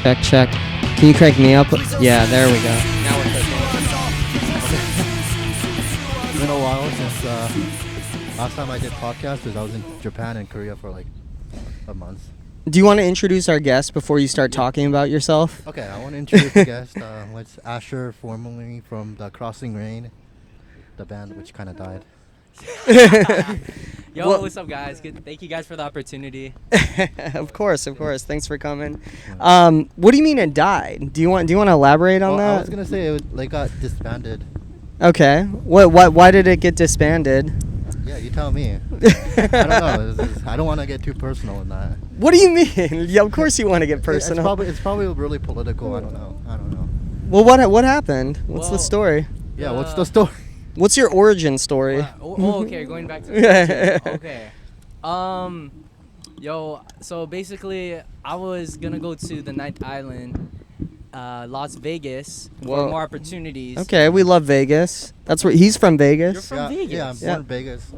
Check. Can you crank me up? Yeah, there we go. Now we're cooking. It's been a while since last time I did podcast because I was in Japan and Korea for like a month. Do you want to introduce our guest before you start talking about yourself? Okay, I want to introduce the guest. It's Asher, formerly from the Crossing Rain, the band which kind of died. Yo, what's up, guys? Good. Thank you guys for the opportunity. Of course. Thanks for coming. What do you mean it died? Do you want to elaborate on that? I was gonna say it got disbanded. Okay. Why did it get disbanded? Yeah, you tell me. I don't know. I don't want to get too personal in that. What do you mean? Yeah, of course you want to get personal. It's probably really political. I don't know. Well, what happened? What's the story? Yeah, what's the story? What's your origin story? Okay, going back to the origin. Okay. So basically, I was gonna go to the Ninth Island, Las Vegas, for more opportunities. Okay, we love Vegas. That's where he's from. Vegas. You're from Vegas. Yeah, I'm born in Vegas.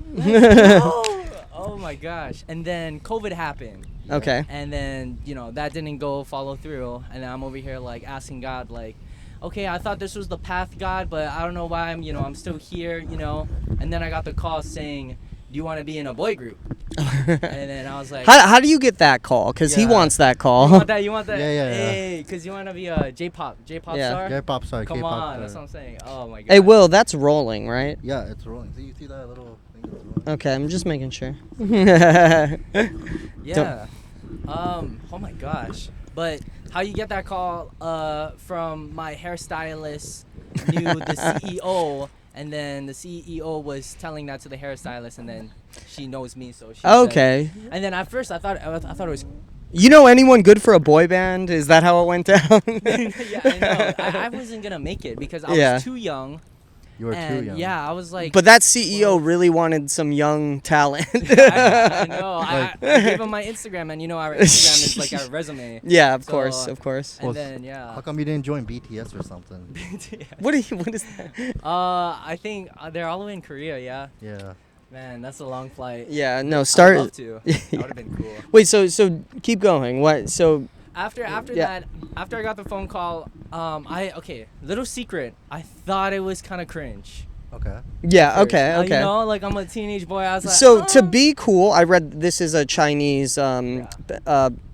Oh my gosh! And then COVID happened. Okay. And then that didn't follow through, and then I'm over here like asking God like, okay, I thought this was the path, God, but I don't know why I'm still here, And then I got the call saying, do you want to be in a boy group? And then I was like, how do you get that call? Because he wants that call. You want that? Yeah. Hey, because you want to be a J-pop star? J-pop star. Come K-pop on, star. that's what I'm saying. Oh my God. Hey, Will, that's rolling, right? Yeah, it's rolling. So you see that little thing that's rolling? Okay, I'm just making sure. Yeah. Oh my gosh. But how you get that call from my hairstylist knew the CEO, and then the CEO was telling that to the hairstylist, and then she knows me, so she Okay. said, and then at first I thought it was You know anyone good for a boy band? Is that how it went down? yeah, I know. I wasn't gonna make it because I was too young. You were too young. Yeah, I was like. But that CEO really wanted some young talent. I know. I gave him my Instagram, and our Instagram is like our resume. Yeah, of course. And then How come you didn't join BTS or something? What is that? I think they're all the way in Korea. Yeah. Yeah. Man, that's a long flight. Yeah, no, start. I'd love to. That would have been cool. Wait, so keep going. What? So After that, after I got the phone call, little secret, I thought it was kind of cringe. Okay. Yeah, okay. Like I'm a teenage boy. I was like, so to be cool, I read this is a Chinese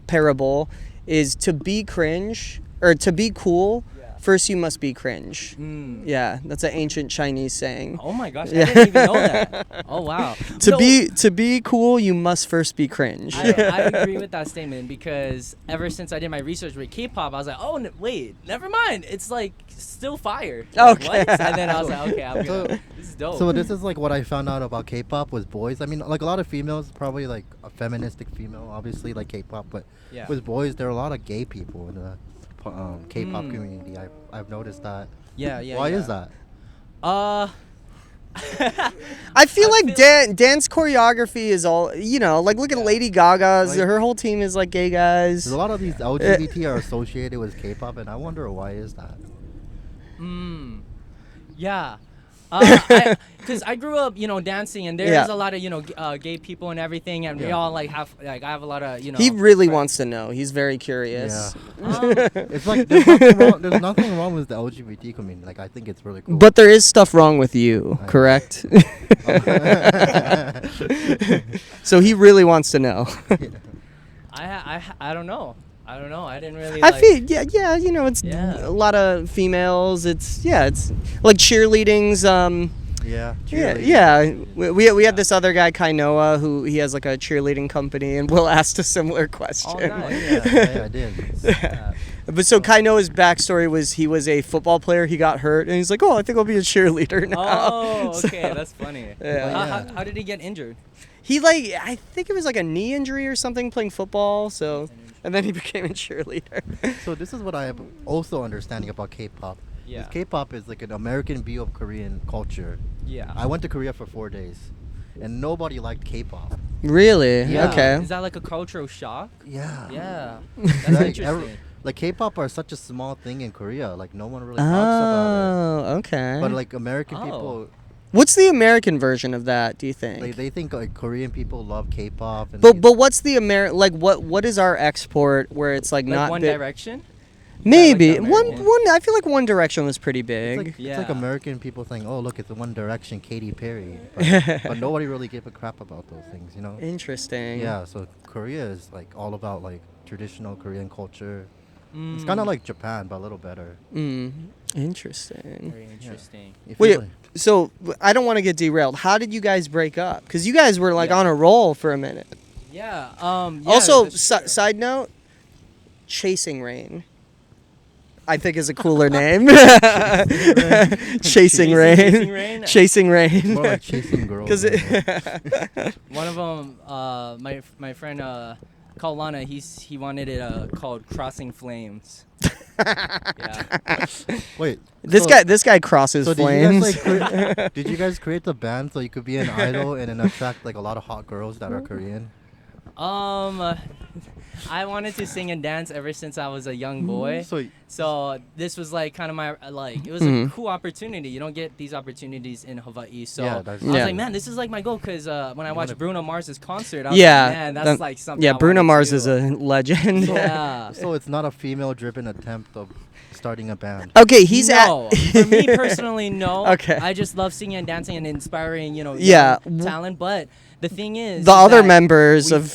parable, is to be cringe or to be cool. First, you must be cringe. Yeah, that's an ancient Chinese saying. Oh my gosh, I didn't even know that. Oh wow. To be cool, you must first be cringe. I agree with that statement because ever since I did my research with K-pop, I was like, oh wait, never mind. It's like still fire. Like, Okay. what? And then I was like, okay, this is dope. So this is like what I found out about K-pop was boys. I mean, like a lot of females, probably like a feministic female, obviously like K-pop, but with boys, there are a lot of gay people in the K-pop community. I've noticed that. Yeah. Why is that? I feel like dance choreography is all, like look at Lady Gaga's, her whole team is like gay guys. A lot of these LGBT are associated with K-pop, and I wonder why is that. Yeah. Because I grew up, dancing, and there's a lot of, gay people and everything, and we all I have a lot of, He really wants to know. He's very curious. Yeah. It's like there's nothing wrong with the LGBT community. Like I think it's really cool. But there is stuff wrong with you, correct? So he really wants to know. I don't know. I didn't really. I feel it's a lot of females. It's like cheerleading's. We had this other guy Kainoa who he has like a cheerleading company, and Will asked a similar question. Oh, nice. Yeah, I did. But so Kainoa's backstory was he was a football player. He got hurt, and he's like, "Oh, I think I'll be a cheerleader now." Oh, okay, that's funny. Yeah. How did he get injured? I think it was like a knee injury or something playing football. So. And then he became a cheerleader. So this is what I have also understanding about K-pop. Yeah. K-pop is like an American view of Korean culture. Yeah. I went to Korea for 4 days, and nobody liked K-pop. Really? Yeah. Okay. Is that like a cultural shock? Yeah. Yeah. That's interesting. Like K-pop are such a small thing in Korea. Like no one really talks about it. Oh, okay. But like American people. What's the American version of that, do you think? They think like Korean people love K-pop. And but what's the what is our export where it's like not One Direction? Maybe the one. American. I feel like One Direction was pretty big. It's like American people saying, "Oh, look, it's the One Direction, Katy Perry," but nobody really gave a crap about those things, you know. Interesting. Yeah, so Korea is like all about like traditional Korean culture. It's kind of like Japan, but a little better. Interesting. Very interesting. If you Wait, like- so I don't want to get derailed. How did you guys break up? Because you guys were like on a roll for a minute. Yeah. Also, that's true. side note, Chasing Rain. I think is a cooler name. Chasing Rain. Chasing Rain. More like chasing girls. Because One of them, my friend called Lana. He wanted it called Crossing Flames. Yeah. Wait, this guy crosses so flames. did you guys create the band so you could be an idol and then attract like a lot of hot girls that are Korean? I wanted to sing and dance ever since I was a young boy. So this was like kind of my it was a cool opportunity. You don't get these opportunities in Hawaii. So I was like, man, this is like my goal because when I watched Bruno Mars's concert, I was like, man, that's like something. Yeah, I Bruno wanna Mars do. is a legend. Yeah. So it's not a female-driven attempt of starting a band. Okay, he's no. For me personally, no. Okay. I just love singing and dancing and inspiring, young talent. But the thing is, the other that members of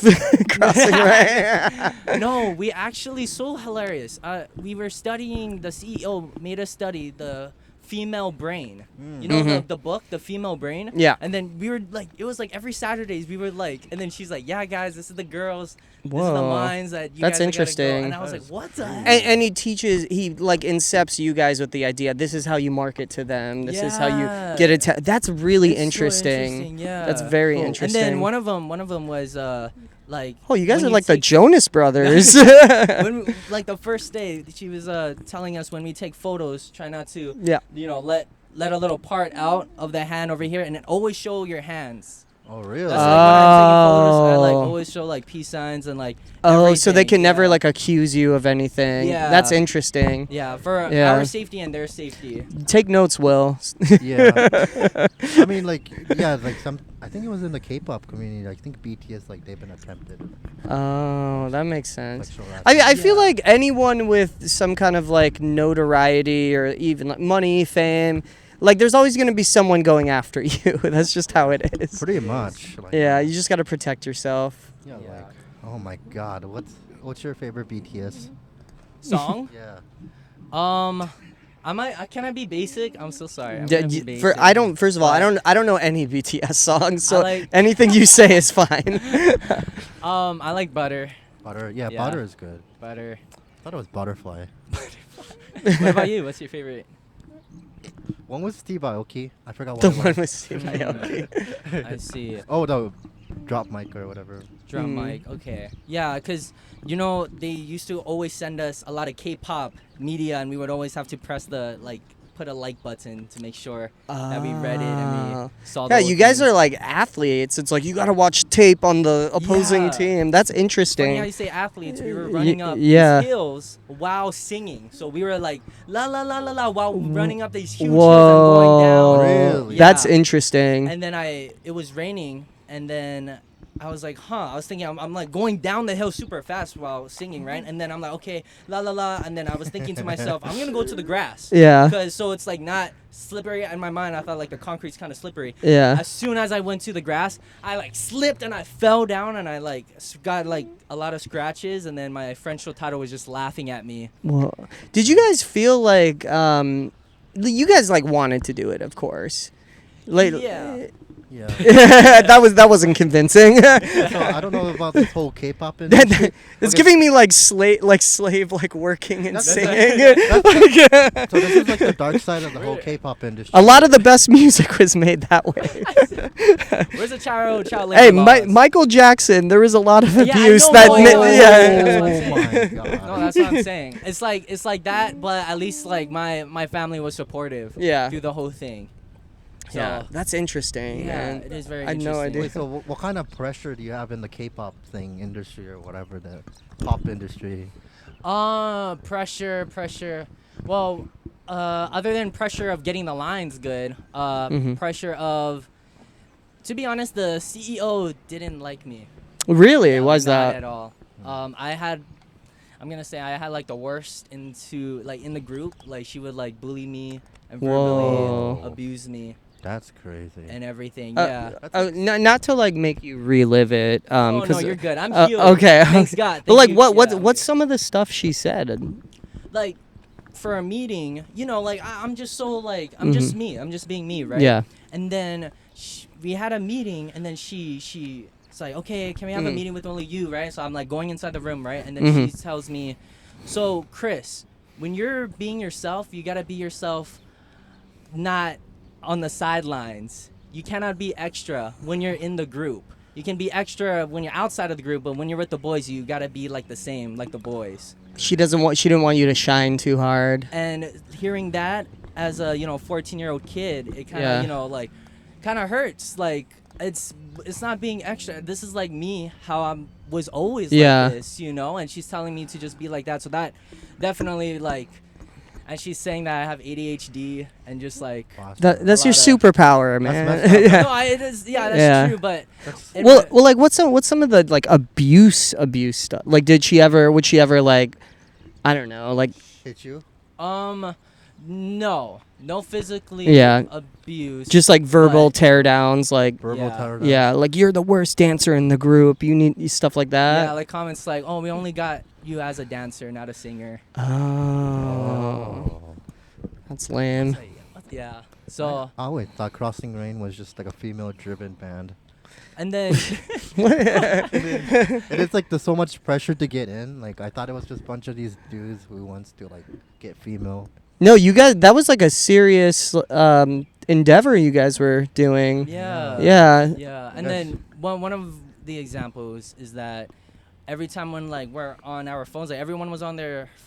Crossing Rain. No, we actually so hilarious. We were studying. The CEO made us study the female brain. You know the book, The Female Brain. Yeah. And then we were like, it was like every Saturdays we were like, and then she's like, yeah, guys, this is the girls. Whoa. This is the minds that you That's guys interesting. Go. And I was like, what the heck? And he like incepts you guys with the idea. This is how you market to them. This is how you get it. That's really It's so interesting. Yeah. That's very And interesting. then one of them was like. Oh, you guys when are like the take- Jonas Brothers. when like the first day, she was telling us when we take photos, try not to, let a little part out of the hand over here, and then always show your hands. Oh, really? That's like when I'm taking photos, I like always show like peace signs and like. Oh, so they everything, can never yeah. like accuse you of anything. Yeah. That's interesting. Yeah, for Yeah. our safety and their safety. Take notes, Will. Yeah. I mean, like, I think it was in the K-pop community. I think BTS, like, they've been attempted. Oh, that makes sense. Sexual I feel like anyone with some kind of like notoriety or even like money, fame, like there's always going to be someone going after you. That's just how it is. Pretty much. Like, Yeah, you just got to protect yourself. Yeah, like, oh my God, what's your favorite BTS Song? Yeah. Can I be basic? I'm so sorry. I'm Yeah, gonna be you- basic. First of all, I don't know any BTS songs, so like- anything you say is fine. I like Butter. Butter. Yeah, Yeah. Butter is good. Butter. I thought it was Butterfly. What about you? What's your favorite? One was Steve Aoki. I forgot what The it one was. with Steve Aoki. I see. Oh, the drop mic or whatever. Drum mic. Okay. Yeah, because they used to always send us a lot of K-pop media, and we would always have to press put a like button to make sure that we read it and we saw. Yeah, the you guys thing. are like athletes. It's like you got to watch tape on the opposing Yeah. team. That's Funny how interesting. you say athletes. We were running up yeah. these hills while singing. So we were like la la la la la while running up these huge Whoa. hills and going down. Really? That's Yeah. interesting. And then it was raining, and then I was like, I was thinking, I'm like going down the hill super fast while singing, right? And then I'm like, okay, la la la. And then I was thinking to myself, I'm gonna go to the grass. Yeah. Because so it's like not slippery. In my mind, I thought like the concrete's kind of slippery. Yeah. As soon as I went to the grass, I like slipped and I fell down and I like got like a lot of scratches. And then my friend Shotaro was just laughing at me. Well, did you guys feel like you guys like wanted to do it? Of course. Like, Yeah. Yeah. that wasn't convincing. So I don't know about this whole K-pop industry. It's Okay. giving me like slave like working and That's- singing. So this is like the dark side of the whole K-pop industry. A lot of the best music was made that way. Where's the child Hey, labor laws? Michael Jackson, there was a lot of Yeah, I abuse know, that. boy. Yeah. That's what I'm Oh my saying. God. No, that's what I'm saying. It's like that, but at least like my family was supportive. Yeah. Through the whole thing. So, Yeah, that's interesting, yeah, man. it is very I had interesting. no idea. Wait, so what kind of pressure do you have in the K-pop industry or whatever, the pop industry? Pressure. Well, other than pressure of getting the lines good, pressure of, to be honest, the CEO didn't like me. Really? Yeah, Was not that? at all? I'm gonna say I had like the worst in the group. Like she would like bully me and Whoa. verbally abuse me That's crazy. and everything. Yeah. Not to like make you relive it. Oh no, 'Cause, you're good. I'm healed. okay. Thanks God. But like, Thank you. what's Yeah. some of the stuff she said? Like for a meeting, like I'm just so like I'm just me. I'm just being me, right? Yeah. And then we had a meeting, and then she it's like, okay, can we have a meeting with only you, right? So I'm like going inside the room, right? And then she tells me, so Chris, when you're being yourself, you gotta be yourself, not on the sidelines. You cannot be extra when you're in the group. You can be extra when you're outside of the group, but when you're with the boys, you gotta be like the same, like the boys. She didn't want you to shine too hard. And hearing that as a 14-year-old kid, it kind of like kind of hurts. Like it's not being extra. This is like me, how I was always like this, and she's telling me to just be like that. So that definitely like, and she's saying that I have ADHD and just like that's your superpower, man. No, it is. Yeah, that's true. But well, like what's some of the like abuse stuff? Like, would she ever like, I don't know, like hit you? No physically abuse. Just like verbal teardowns, like verbal teardowns. Yeah, like you're the worst dancer in the group. You need stuff like that. Yeah, like comments like, "Oh, we only got you as a dancer, not a singer." Oh. That's lame. Yeah. So I always thought Crossing Rain was just like a female-driven band. And then and it's like there's so much pressure to get in. Like I thought it was just a bunch of these dudes who wants to like get female. No, you guys, that was like a serious endeavor you guys were doing. Yeah. And then one of the examples is that every time when like we're on our phones, like everyone was on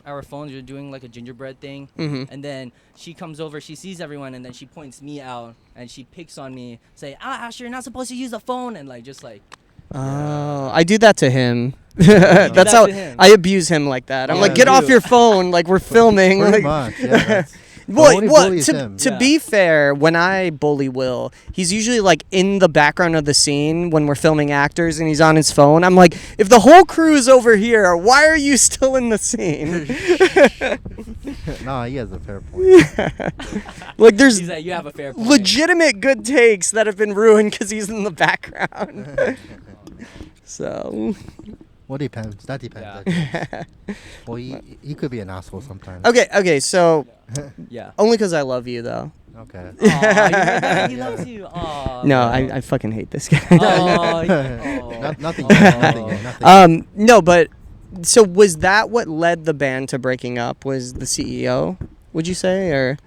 our phones, you're doing like a gingerbread thing, and then she comes over, she sees everyone, and then she points me out and she picks on me, say, Asher, you're not supposed to use the phone, and like just like. Oh, I do that to him. That's how I abuse him like that. I'm like, get off your phone, like we're filming. Pretty like, much, yeah. To be fair, when I bully Will, he's usually like in the background of the scene when we're filming actors and he's on his phone. I'm like, if the whole crew is over here, why are you still in the scene? Nah, he has a fair point. Like there's like, you have a fair point. Legitimate good takes that have been ruined because he's in the background. So. Well, depends. That depends. Yeah. Well, he could be an asshole sometimes. Okay. So. Yeah. Only because I love you, though. Okay. Aww, he loves you. Aww, no, I fucking hate this guy. Nothing. No, but so was that what led the band to breaking up? Was the CEO? Would you say, or?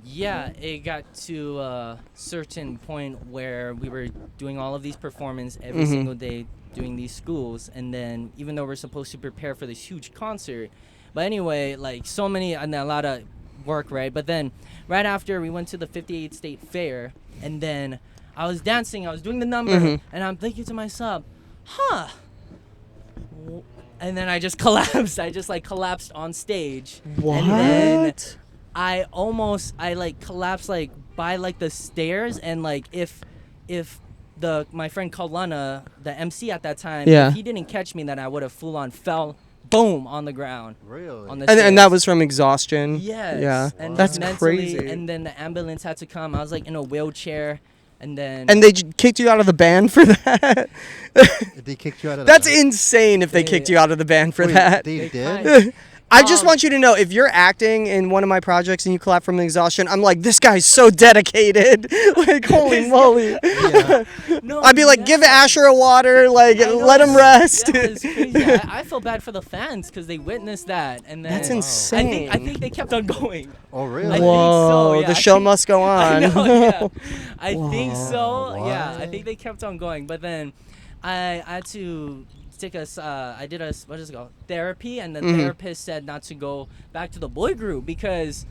Yeah, it got to a certain point where we were doing all of these performances every single day, doing these schools, and then even though we're supposed to prepare for this huge concert, but anyway, like so many and a lot of work, right? But then right after we went to the 58th State Fair, and then I was dancing, I was doing the number, and I'm thinking to myself, and then I just collapsed. I just like collapsed on stage. What? And then I like collapsed like by like the stairs, and like if my friend Kaulana, the MC at that time, if he didn't catch me, then I would have full on fell boom on the ground. Really? On the and that was from exhaustion. Yes. Yeah. And that's mentally, crazy. And then the ambulance had to come. I was like in a wheelchair, and then. And they kicked you out of the band for that. They kicked you out of the That's band? insane. If they kicked you out of the band for Wait, that. They did. I just want you to know, if you're acting in one of my projects and you clap from exhaustion, I'm like, this guy's so dedicated. Like, holy moly. Yeah. No, I'd be like, give Asher a water, like, let him rest. That was crazy. I feel bad for the fans because they witnessed that, and then That's insane. I think they kept on going. Oh, really? I think Whoa, so, yeah. the show must go on. I know, yeah. I think so. What? Yeah, I think they kept on going, but then I had to take I did a what is it called, therapy, and the therapist said not to go back to the boy group because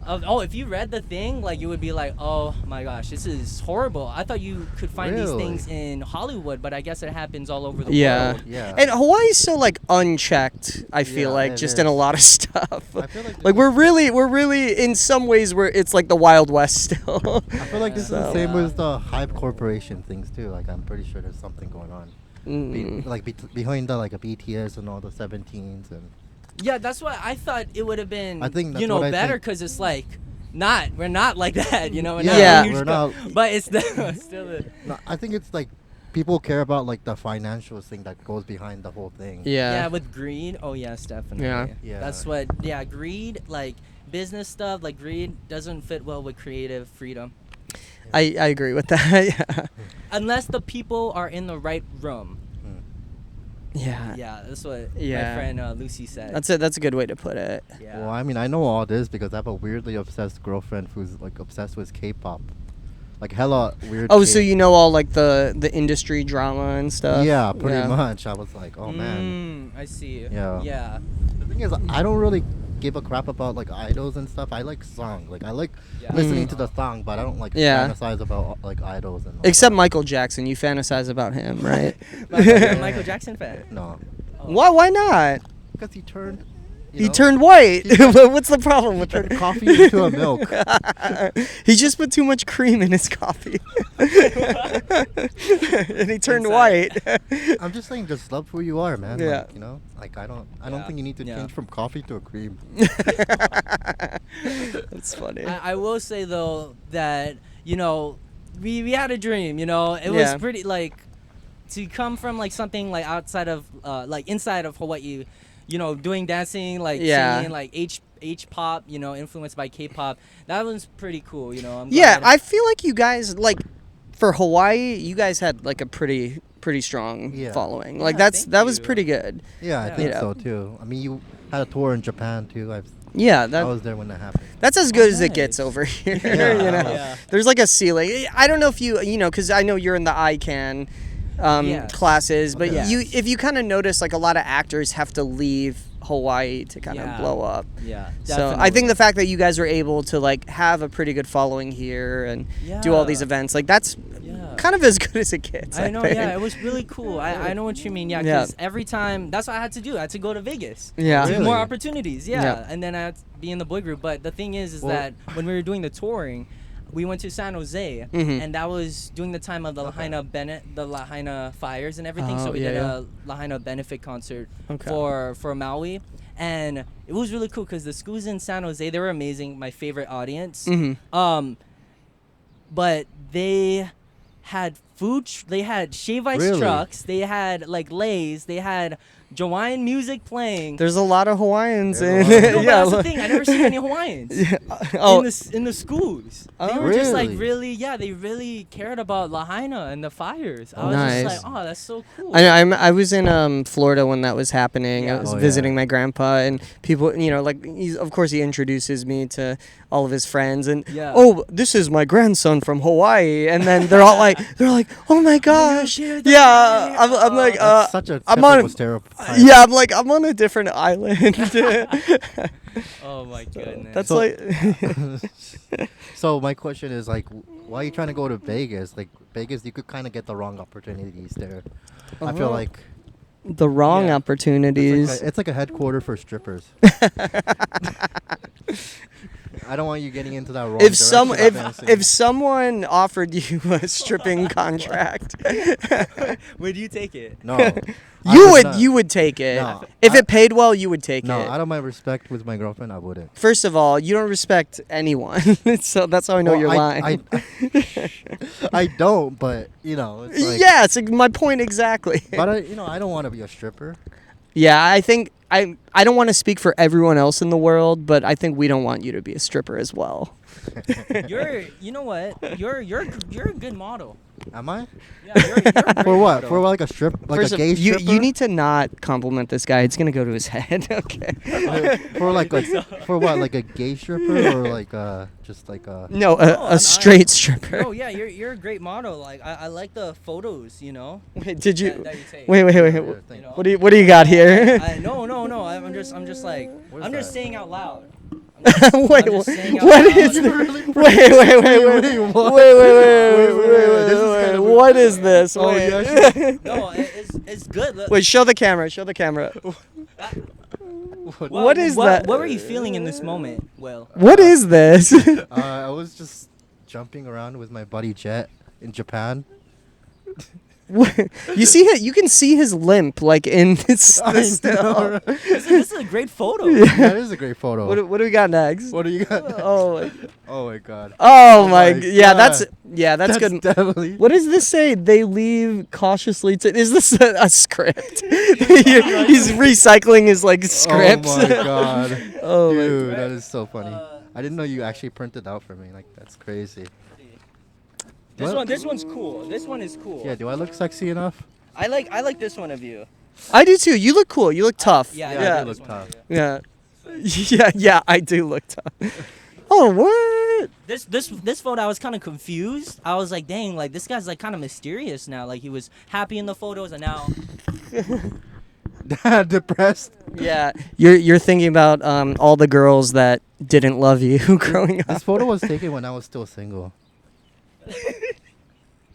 if you read the thing, like you would be like, oh my gosh, this is horrible. I thought you could find these things in Hollywood, but I guess it happens all over the world. Yeah. And Hawaii's so like unchecked, I feel like, just in a lot of stuff. I feel like we're really in some ways where it's like the Wild West still. I feel like this is the same with the Hype Corporation things too. Like I'm pretty sure there's something going on. Behind the like a BTS and all the 17s and Yeah, that's why I thought it would have been, I think that's what I better think. because it's like, we're not like that, We're not Yeah. a huge We're not. but it's still the. No, I think it's like people care about like the financial thing that goes behind the whole thing. Yeah. Yeah, with greed. Oh yes, definitely. Yeah. Yeah. That's what. Yeah, greed, like business stuff, like greed doesn't fit well with creative freedom. I agree with that. Yeah. Unless the people are in the right room. Yeah. Yeah, that's what Yeah. my friend Lucy said. That's a good way to put it. Yeah. Well, I mean, I know all this because I have a weirdly obsessed girlfriend who's like obsessed with K-pop, like hella weird. Oh, so you know all like the industry drama and stuff. Yeah, pretty much. I was like, oh man. I see. Yeah. Yeah. The thing is, I don't really give a crap about like idols and stuff. I like song. Like I like Yeah. listening to the song, but I don't like Yeah. fantasize about like idols and. All Except that. Michael Jackson, you fantasize about him, right? You're a Michael Jackson fan. No, Why not? because he turned. He turned white. What's the problem with turned that? coffee into a milk. He just put too much cream in his coffee. And he turned white. I'm just saying, just love who you are, man. Yeah. Like, like I don't Yeah. think you need to Yeah. change from coffee to a cream. That's funny. I will say though that we had a dream. It Yeah. was pretty like to come from like something like outside of like inside of Hawaii, doing dancing like Yeah. singing like H pop, influenced by K-pop. That was pretty cool. I'm Yeah, glad- I feel like you guys like for Hawaii, you guys had like a pretty strong Yeah. following. Like Yeah, that thank was you. pretty good. Yeah, I Yeah. think Yeah. so too. I mean, you had a tour in Japan too. Yeah, I that was there when that happened. that's as good as it nice. gets over here. Yeah. You know, Yeah. there's like a ceiling. I don't know if because I know you're in the ICANN Yes. classes, but Okay. if you kind of notice, like a lot of actors have to leave Hawaii to kind of Yeah. blow up. Yeah. So I definitely. think the fact that you guys are able to like have a pretty good following here and do all these Yeah. events, like that's Yeah. kind of as good as it gets. I know, think. yeah, it was really cool. I know what you mean, yeah, Yeah. because every time, that's what I had to do. I had to go to Vegas. Yeah. To Really? more opportunities, yeah. Yeah. And then I had to be in the boy group. But the thing is Well- that when we were doing the touring, we went to San Jose, Mhm. and that was during the time of the the Lahaina fires and everything. Oh, So we yeah, did yeah. a Lahaina benefit concert Okay. for Maui. And it was really cool because the schools in San Jose, they were amazing, my favorite audience. Mhm. But they had they had shave ice Really? trucks, they had like Lays, they had Hawaiian music playing. There's a lot of Hawaiians There's in. a lot. No, but Yeah. that's the thing. I never seen any Hawaiians Yeah. Oh, in the schools. They Oh. were just like Really? they really cared about Lahaina and the fires. I was Nice. just like, oh, that's so cool. I was in Florida when that was happening. I Yeah. was Oh, visiting yeah. my grandpa, and people, like of course he introduces me to all of his friends, and Yeah. oh, this is my grandson from Hawaii, and then they're like, oh my gosh, share the yeah. Hawaii? I'm like, That's such a I'm typical on- stereotype. yeah, I'm like, I'm on a different island. Oh my goodness. That's So- like, So my question is like, why are you trying to go to Vegas? Like Vegas, you could kind of get the wrong opportunities there. I feel Oh. like the wrong Yeah. opportunities. it's like a headquarter for strippers. I don't want you getting into that wrong. direction. if someone offered you a stripping contract, Would you take it? No, I you would take it. No, If I- it paid well, you would take No, it. out of my respect with my girlfriend, I wouldn't. First of all, you don't respect anyone, so that's how I know Well, you're lying. I don't, but it's like, yeah, it's like my point exactly. But I don't want to be a stripper. Yeah, I think I don't want to speak for everyone else in the world, but I think we don't want you to be a stripper as well. You know what? You're a good model. Am I? Yeah, you're a great For what? model. For like a strip, like First a of- gay you stripper? you need to not compliment this guy. It's gonna go to his head. Okay. for like for what? Like a gay stripper or like just like a. No, No, a straight stripper. No, yeah, you're a great model. Like I like the photos, Wait, did you? that you take. Wait. Thank You you. know? What do you got here? No. I'm just like What is I'm just that? saying out loud. Wait, I'm just saying out what loud. is this? Wait, what? wait. This is kind of What is this? Oh, Wait. yeah, No, it's good. Look, Wait, show the camera. What is that? What were you feeling in this moment, Will? What is this? I was just jumping around with my buddy Jet in Japan. You see it. You can see his limp like in this still. This is a great photo. That is a great photo. What do we got next? What do you got? Oh. Oh my god. Oh my. my Yeah, God. that's good. Definitely. What does this say? They leave cautiously to. Is this a script? He's recycling his like scripts. Oh my god. Oh my Dude, that is so funny. I didn't know you actually printed out for me. Like that's crazy. What? This one's cool. This one is cool. Yeah, do I look sexy enough? I like this one of you. I do too. You look cool. You look tough. Yeah, I do look tough. Yeah. Yeah, I do look tough. Oh, what? This photo, I was kind of confused. I was like, dang, like this guy's like kind of mysterious now. Like he was happy in the photos, and now Depressed. Yeah. You're thinking about all the girls that didn't love you growing up. This photo was taken when I was still single.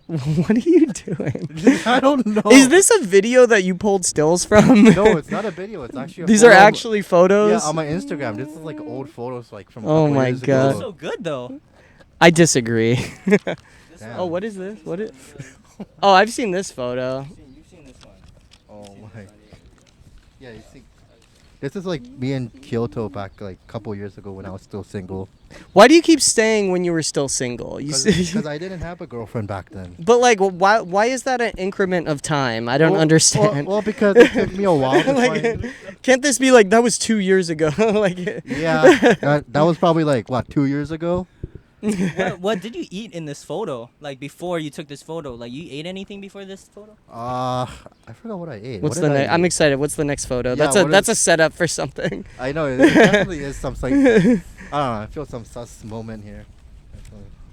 What are you doing? I don't know. Is this a video that you pulled stills from? No, it's not a video. It's actually. These are actually photos. Yeah, on my Instagram. This is like old photos, like from. Oh my years God. ago. so good though. I disagree. Damn. Oh, what is this? What is? Oh, I've seen this photo. You've seen this one. Oh my. Yeah, you see. This is like me in Kyoto back like a couple years ago when I was still single. Why do you keep staying when you were still single? Because I didn't have a girlfriend back then. But like, why is that an increment of time? I don't understand. Well, because it took me a while to Like, find. can't this be like that was 2 years ago? Like, Yeah, that was probably like what 2 years ago. What did you eat in this photo? Like before you took this photo? Like you ate anything before this photo? I forgot what I ate. what's What the did I next? I'm eat? excited. What's the next photo? Yeah, That's a setup for something. I know it definitely is some like I don't know. I feel some sus moment here.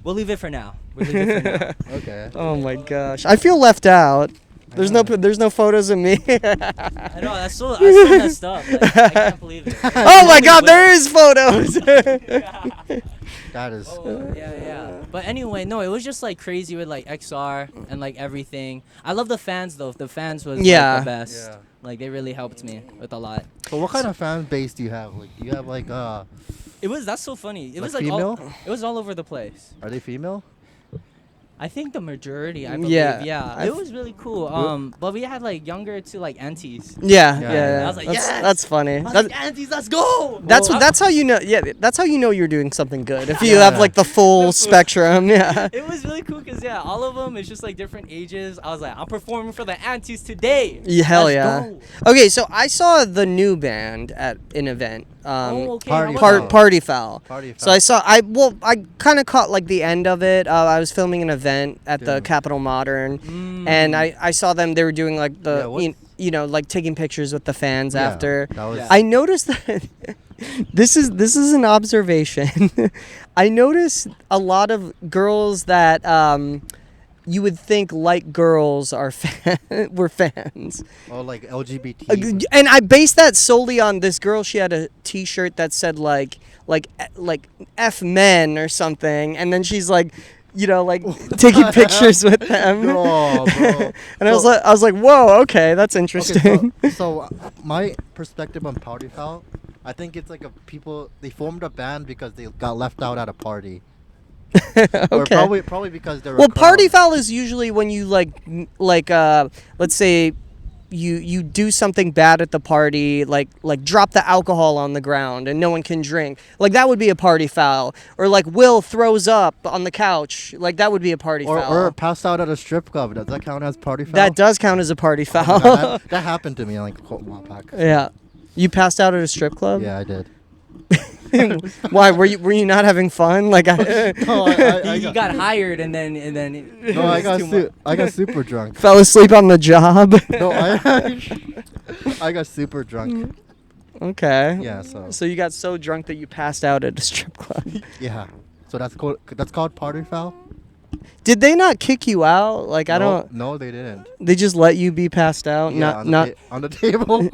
We'll leave it for now. We'll leave it for now. Okay. Oh my gosh, I feel left out. There's know. there's no photos of me. I know that's so messed up. Like, I can't believe it. Oh my God, there is photos. That is. Oh, yeah. But anyway, no, it was just like crazy with like XR and like everything. I love the fans though. The fans was Yeah. like, the best. Yeah. Like they really helped me with a lot. So what kind of fan base do you have? Like, do you have like That's so funny. It Like was like female? it was all over the place. are they female? I think the majority. I believe. Yeah, Yeah. It was really cool. But we had like younger to like aunties. Yeah. Yeah. I was like, that's, yes! that's funny. I was That's, like, aunties, let's go. that's how you know. Yeah, that's how you know you're doing something good. If you have like the full spectrum. Yeah. It was really cool because all of them is just like different ages. I was like, I'm performing for the aunties today. Yeah, hell Let's yeah. go. Okay, so I saw the new band at an event. Okay. Party how was Foul. it? Party Foul. Party So I kind of caught like the end of it. I was filming an event at the Yeah. Capitol Modern, and I saw them. They were doing like Yeah, the what's- you know like taking pictures with the fans Yeah, after. that was. Yeah. I noticed that this is an observation. I noticed a lot of girls that you would think like girls are were fans. Oh, like LGBT. And I based that solely on this girl. She had a T-shirt that said like F men or something, and then she's like, you know, like taking pictures with them. Oh, bro. And I was like, whoa, okay, that's interesting. Okay, so my perspective on Party Foul, I think it's like they formed a band because they got left out at a party. Or Okay. probably because they were. Well, party crowd. foul is usually when you let's say you do something bad at the party, like drop the alcohol on the ground and no one can drink. Like that would be a party foul. Or like Will throws up on the couch. Like that would be a party foul. Or passed out at a strip club. Does that count as party foul? That does count as a party foul. that happened to me like a while back. Yeah. You passed out at a strip club? Yeah, I did. Why were you not having fun? Like I No, He got hired and then No, I got super drunk. fell asleep on the job. No, I got super drunk. Okay. Yeah, So you got so drunk that you passed out at a strip club. yeah. So that's called party foul? Did they not kick you out? Like I don't. No, they didn't. They just let you be passed out. Yeah, not. on the table.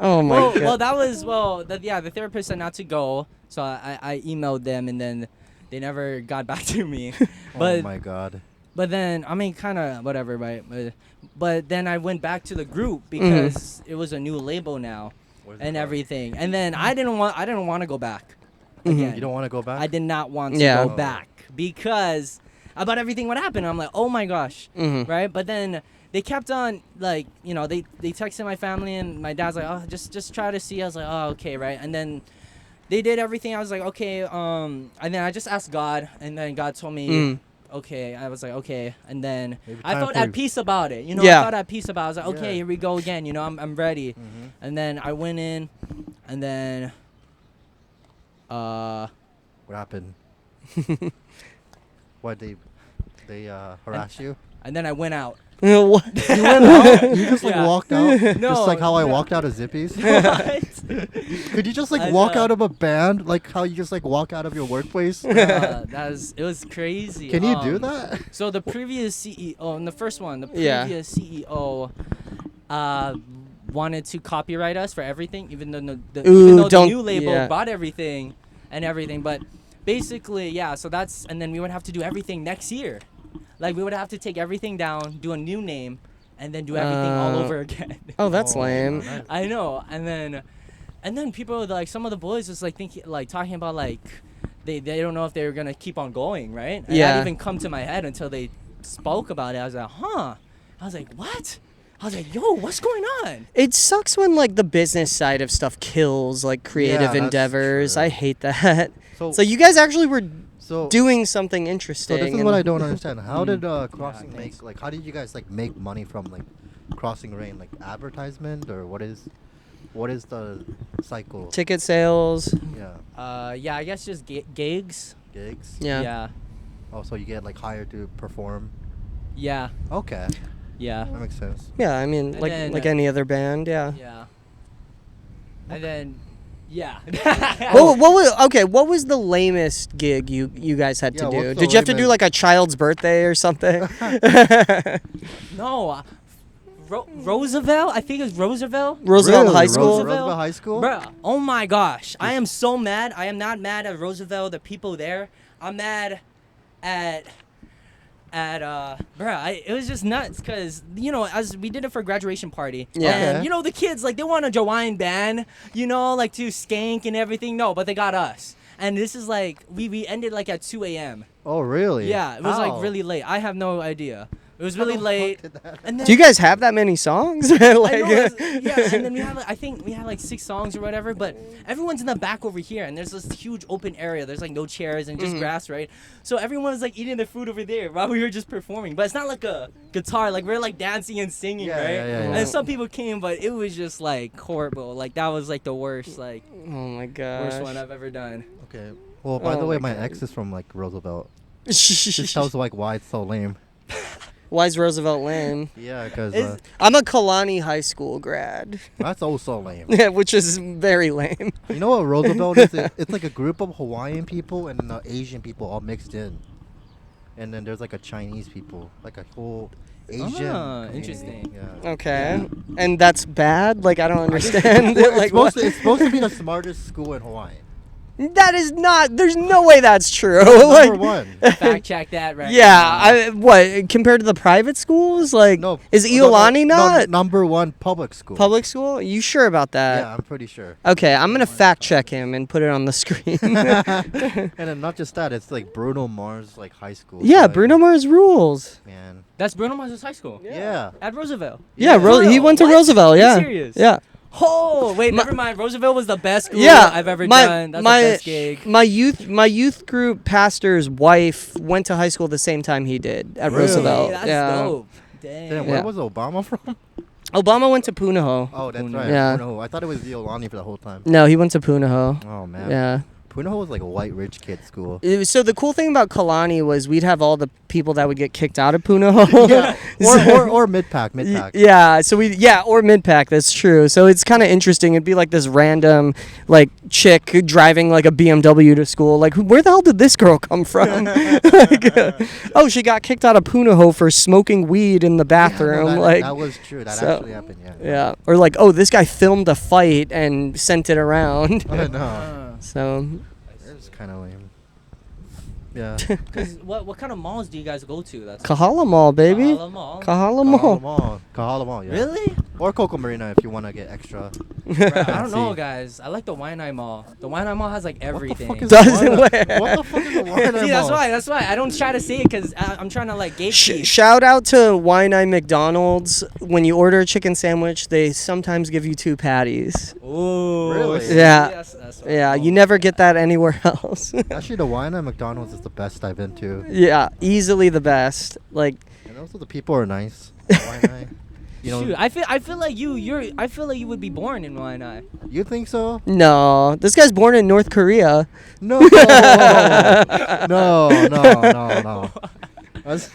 Oh my god. well, that was the therapist said not to go, so I emailed them and then they never got back to me. But Oh my god. but then I mean kind of whatever, right? But then I went back to the group because it was a new label now and everything. And then I didn't want to go back again. You don't want to go back? I did not want to Yeah. go back because about everything what happened. I'm like, oh my gosh, right? But then they kept on like, you know, they texted my family and my dad's like, oh, just try to see. I was like, oh, okay, right. And then they did everything. I was like, okay. And then I just asked God, and then God told me, okay. I was like, okay. And then I felt at peace about it. You know, I felt at peace about it. I was like, okay, here we go again. You know, I'm ready. And then I went in, and then what happened? What, they harass you? And then I went out. What? You went out? You just like walked out? No, just like how I walked out of Zippy's? Could you just like walk out of a band? Like how you just like walk out of your workplace? It was crazy. Can you do that? So the previous CEO, in the first one, the previous CEO wanted to copyright us for everything, even though the new label bought everything and everything. But basically, so that's, and then we would have to do everything next year. Like, we would have to take everything down, do a new name, and then do everything all over again. Oh, that's lame. I know. And then people, like, some of the boys was, like, thinking, like, talking about, like, they don't know if they were going to keep on going, right? And that didn't even come to my head until they spoke about it. I was like, huh? I was like, what? I was like, yo, what's going on? It sucks when, like, the business side of stuff kills, like, creative endeavors. I hate that. So you guys actually were doing something interesting. So this is what I don't understand. How did Crossing make, like, how did you guys, like, make money from, like, Crossing Rain? Like, advertisement, or what is the cycle? Ticket sales. Yeah, I guess just gigs. Gigs? Yeah. Oh, so you get, like, hired to perform? Yeah. Okay. Yeah. That makes sense. Yeah, I mean, and like any other band, Yeah. And then, what was the lamest gig you guys had to do? Did you have to do like a child's birthday or something? No. Roosevelt? I think it was Roosevelt. Roosevelt High School? Roosevelt High School? Bruh, oh my gosh. I am so mad. I am not mad at Roosevelt, the people there. I'm mad at it was just nuts because, you know, as we did it for a graduation party, and you know, the kids, like, they want a Jawine band, you know, like, to skank and everything. No, but they got us, and this is like we ended like at 2 a.m. Oh, really? Yeah, it was like really late. I have no idea. It was really late. And then, do you guys have that many songs? like, and then we have, like, I think we had like 6 songs or whatever, but everyone's in the back over here, and there's this huge open area. There's like no chairs and just grass, right? So everyone was like eating their food over there while we were just performing. But it's not like a guitar, like we're like dancing and singing, right? Yeah. And some people came, but it was just like horrible. Like, that was like the worst, like, oh my gosh, worst one I've ever done. Okay. Well, by the way, my ex is from like Roosevelt. This tells like why it's so lame. Why is Roosevelt lame? Yeah, because I'm a Kalani High School grad. That's also lame. Yeah, which is very lame. You know what Roosevelt is? It's like a group of Hawaiian people and Asian people all mixed in. And then there's like a Chinese people, like a whole Asian community. Interesting. Yeah. Okay. And that's bad? Like, I don't understand. Like, it's supposed to be the smartest school in Hawaii. That is not. There's no way that's true. Number one. Fact check that, right? Yeah. What compared to the private schools? Like, no, is Iolani not number one public school? Public school? You sure about that? Yeah, I'm pretty sure. Okay, I'm gonna fact check him and put it on the screen. And then not just that, it's like Bruno Mars like high school. Yeah, Bruno Mars rules. Man. That's Bruno Mars' high school. Yeah. At Roosevelt. Yeah, he went to Roosevelt. Yeah. Are you serious? Yeah. Oh, wait, never mind. Roosevelt was the best school I've ever done. That's the best gig. My youth group pastor's wife went to high school the same time he did at Roosevelt. That's dope. Dang. Where was Obama from? Obama went to Punahou. Oh, that's right. Yeah. Punahou. I thought it was Iolani for the whole time. No, he went to Punahou. Oh, man. Yeah. Punahou was like a white rich kid school. So the cool thing about Kalani was we'd have all the people that would get kicked out of Punahou. Yeah. or mid-pack. Yeah, so or mid-pack, that's true. So it's kind of interesting. It'd be like this random like chick driving like a BMW to school. Like, where the hell did this girl come from? Oh, she got kicked out of Punahou for smoking weed in the bathroom. Yeah, that was true. That actually happened, yeah. Yeah. Or like, oh, this guy filmed a fight and sent it around. I know. So it's kind of lame. Yeah. Cause what kind of malls do you guys go to? That's Kahala Mall, baby. Kahala Mall. Kahala Mall. Kahala Mall, yeah. Really? Or Coco Marina if you want to get extra. Bruh, I don't know, See. guys. I like the Waianae Mall. The Waianae Mall has like everything. What the Does fuck is it? What the fuck is a Waianae See, Mall? that's why. I don't try to say it because I'm trying to like gatekeep. Shout out to Waianae McDonald's. When you order a chicken sandwich, they sometimes give you 2 patties. Ooh. Really? see, Yeah. that's what Yeah, I'm you never get that anywhere else. Actually, the wine at McDonald's is the best I've been to. Yeah, easily the best. Like, And also the people are nice. Waianae. You know, Shoot, I feel like I feel like you would be born in Waianae. you think so? no, this guy's born in North Korea. No. No. That's-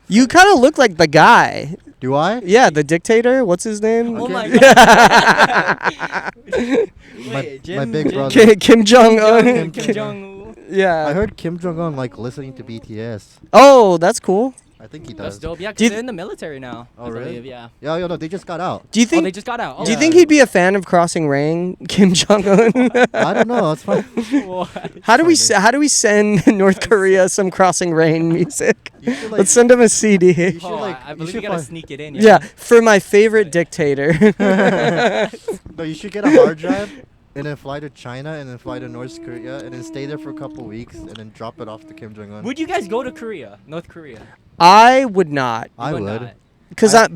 You kind of look like the guy. Do I? Yeah, the dictator. What's his name? Oh Okay. my god. My big brother. Kim Jong Un. Kim Jong. Yeah. I heard Kim Jong Un like listening to BTS. Oh, that's cool. I think he That's does. dope. Yeah, Do you because they're in the military now. Oh, I really? believe, yeah. Yeah, no, they just got out. Do you Oh, think? they just got out. Oh, do you yeah. think he'd be a fan of Crossing Rain, Kim Jong Un? I don't know. That's fine. What? How do we Funny. how do we send North Korea some Crossing Rain music? You should, like- Let's send them a CD. You should, Oh, like, I you believe should you gotta find- sneak it in. Yeah, for my favorite dictator. No, you should get a hard drive and then fly to China and then fly to North Korea and then stay there for a couple weeks and then drop it off to Kim Jong Un. Would you guys go to Korea, North Korea? I would not, I You would. not.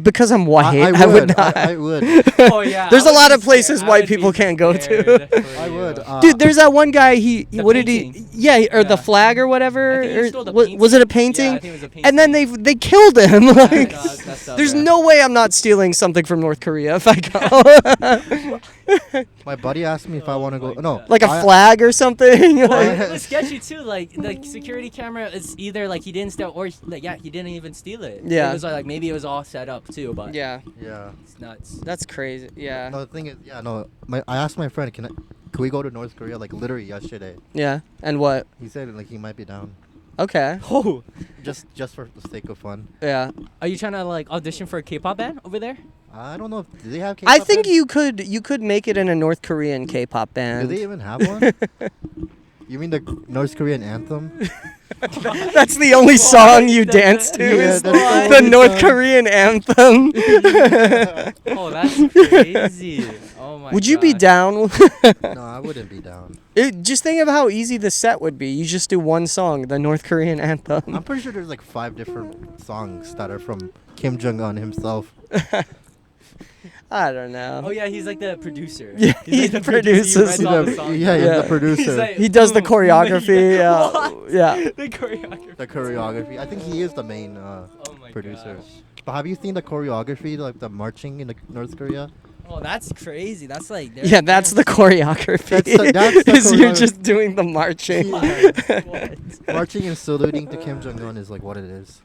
because I'm white. I would not. I would. Oh yeah. There's I a would lot be of places scared. I white would be people can't go to. scared for I you. would. Dude, there's that one guy. He The what did painting. he? Yeah, or the Yeah. flag or I whatever. think he Or stole the was it a painting. painting? Yeah, I think it was a painting. And then they killed him. Like, that's up there's there. no way I'm not stealing something from North Korea if I go. My buddy asked me if I Oh want to go. my No, God. Like a I- flag or something. Well, Like- it was sketchy too. Like the security camera is either like he didn't steal or like he didn't even steal it. Yeah. It was like maybe it was all set up too, but yeah, Yeah. it's nuts. that's crazy. Yeah, No, the thing is, yeah, no. I asked my friend, can we go to North Korea like literally yesterday? yeah. And what? He said like he might be down, Okay. Oh, just for the sake of fun. Yeah. are you trying to like audition for a K-pop band over there? I don't know if do they have. I K-pop think bands? you could make it in a North Korean K-pop Do band. they even have one? You mean the North Korean anthem? That's the only song you dance to Yeah, is that's the the only North song. Korean anthem. Oh, that's crazy. Oh my. Would you be gosh. down? No, I wouldn't be down. Just think of how easy the set would be. You just do one song, the North Korean anthem. I'm pretty sure there's like 5 different songs that are from Kim Jong Un himself. I don't know. Oh yeah, he's like the producer. Yeah, he's he like the producer. produces. He writes all the He's songs. yeah, he's Yeah. the producer. He's like, He does the boom. choreography. What? Yeah. The choreography. The choreography. I think he is the main Oh my producer. gosh. But have you seen the choreography, like the marching in North Korea? Oh, that's crazy. That's like. they're Yeah, that's the choreography. That's the Is you're choreography. just doing the marching. Yeah. Marching and saluting to Kim Jong Un is like what it is.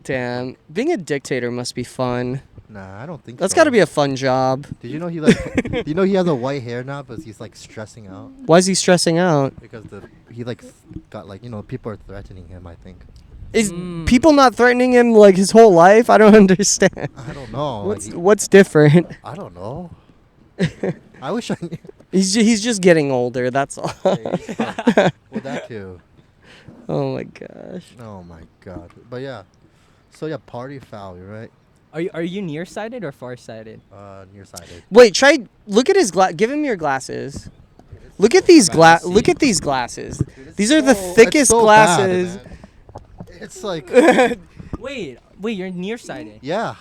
Damn, being a dictator must be fun. Nah, I don't think That's so. got to be a fun job. Did you know he like? Do you know he has a white hair now, but he's like stressing out Why is he stressing out? because he like got like people are threatening him. I think. Is Mm. people not threatening him like his whole life? I don't understand. I don't know. Like, What's different? I don't know. I wish I knew. He's just getting older. That's all. Well, that too. Oh my gosh. Oh my god. But yeah. So yeah, party foul, you're right? Are you nearsighted or farsighted? Nearsighted. Wait, try look at his give him your glasses. Look at these look at these glasses. These are the thickest glasses. It's like Wait, you're nearsighted, yeah.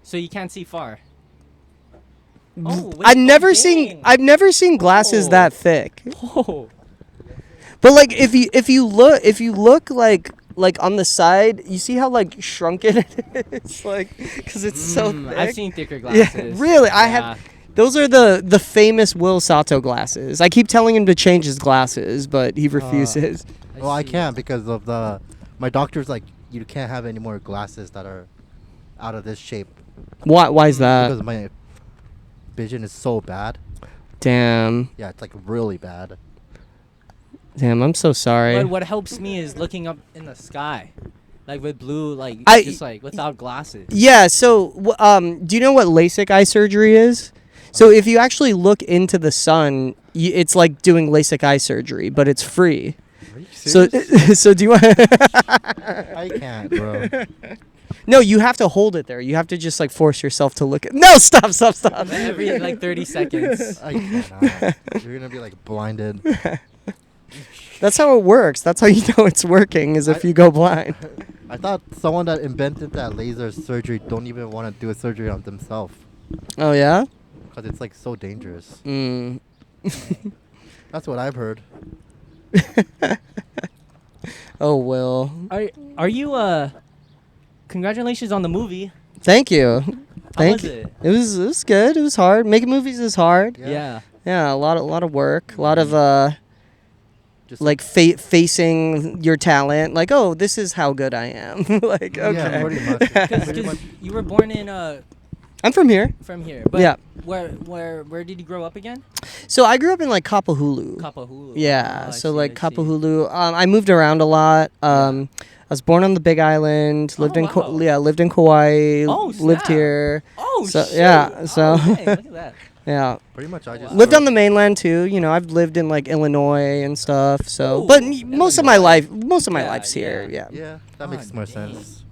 so you can't see far. Oh, wait, I've never dang. seen glasses Oh. that thick. Oh. But like if you look like on the side, you see how like shrunken it is, like because it's so thick. I've seen thicker Yeah, glasses. really. I Yeah. have. Those are the famous Will Sato glasses. I keep telling him to change his glasses, but he refuses. Well, I see. can't because of my doctor's like you can't have any more glasses that are out of this shape Why is that? because my vision is so bad. Damn. Yeah, it's like really bad. Damn, I'm so sorry. But what helps me is looking up in the sky, like with blue, like I- just like without glasses. Yeah, so do you know what LASIK eye surgery is? So if you actually look into the sun, it's like doing LASIK eye surgery, but it's free. Are you So, serious? so do you want? I can't, bro. No, you have to hold it there. You have to just like force yourself to look at. No, stop. Every like 30 seconds. I cannot. You're gonna be like blinded. That's how it works. That's how you know it's working, is if you go blind. I thought someone that invented that laser surgery don't even want to do a surgery on themselves Oh yeah. because it's like so dangerous. Mm. That's what I've heard. Oh Will. Are you congratulations on the movie. Thank you. How was it? It was good. It was hard. Making movies is hard. Yeah. Yeah, a lot of work. A lot of Just like facing your talent. Like, oh, this is how good I am. Like, okay. Yeah, pretty much. Pretty much. Because you were born in I'm from here. but Yeah. where did you grow up again? So I grew up in like Kapahulu. Kapahulu. Yeah, Oh, I so see, like I see. Kapahulu. I moved around a lot. I was born on the Big Island. Lived Oh, in wow. lived in Kauai. Oh, lived snap. here. Oh So, shit. yeah, so- Oh, dang, look at that. Yeah, Pretty much, I just lived grew on the mainland too. You know, I've lived in like Illinois and stuff. So, Ooh, but most of my Illinois. life's Yeah, here. yeah. Yeah. Yeah, that makes God more dang. sense.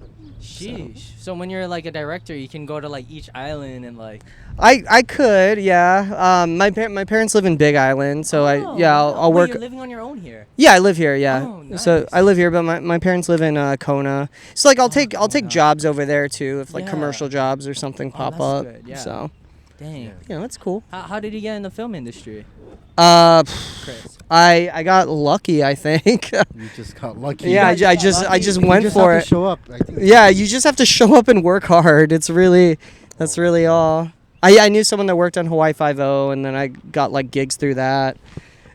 Sheesh. So when you're like a director, you can go to like each island and like. I could, yeah. My parents live in Big Island, so Oh, I'll wait, work. You're living on your own here. Yeah, I live here. Yeah, Oh, so nice. I live here, but my parents live in Kona. So like I'll take Kona. jobs over there too if like Yeah. commercial jobs or something Oh, pop that's up. good, yeah. So Dang. Yeah. yeah, that's cool. How did you get in the film industry, Uh, Chris? I got lucky, I think. You just got lucky. Yeah, You I got just lucky? went you just for have it. to show up. I think. Yeah, you just have to show up and work hard. That's really all. I knew someone that worked on Hawaii Five-0, and then I got like gigs through that.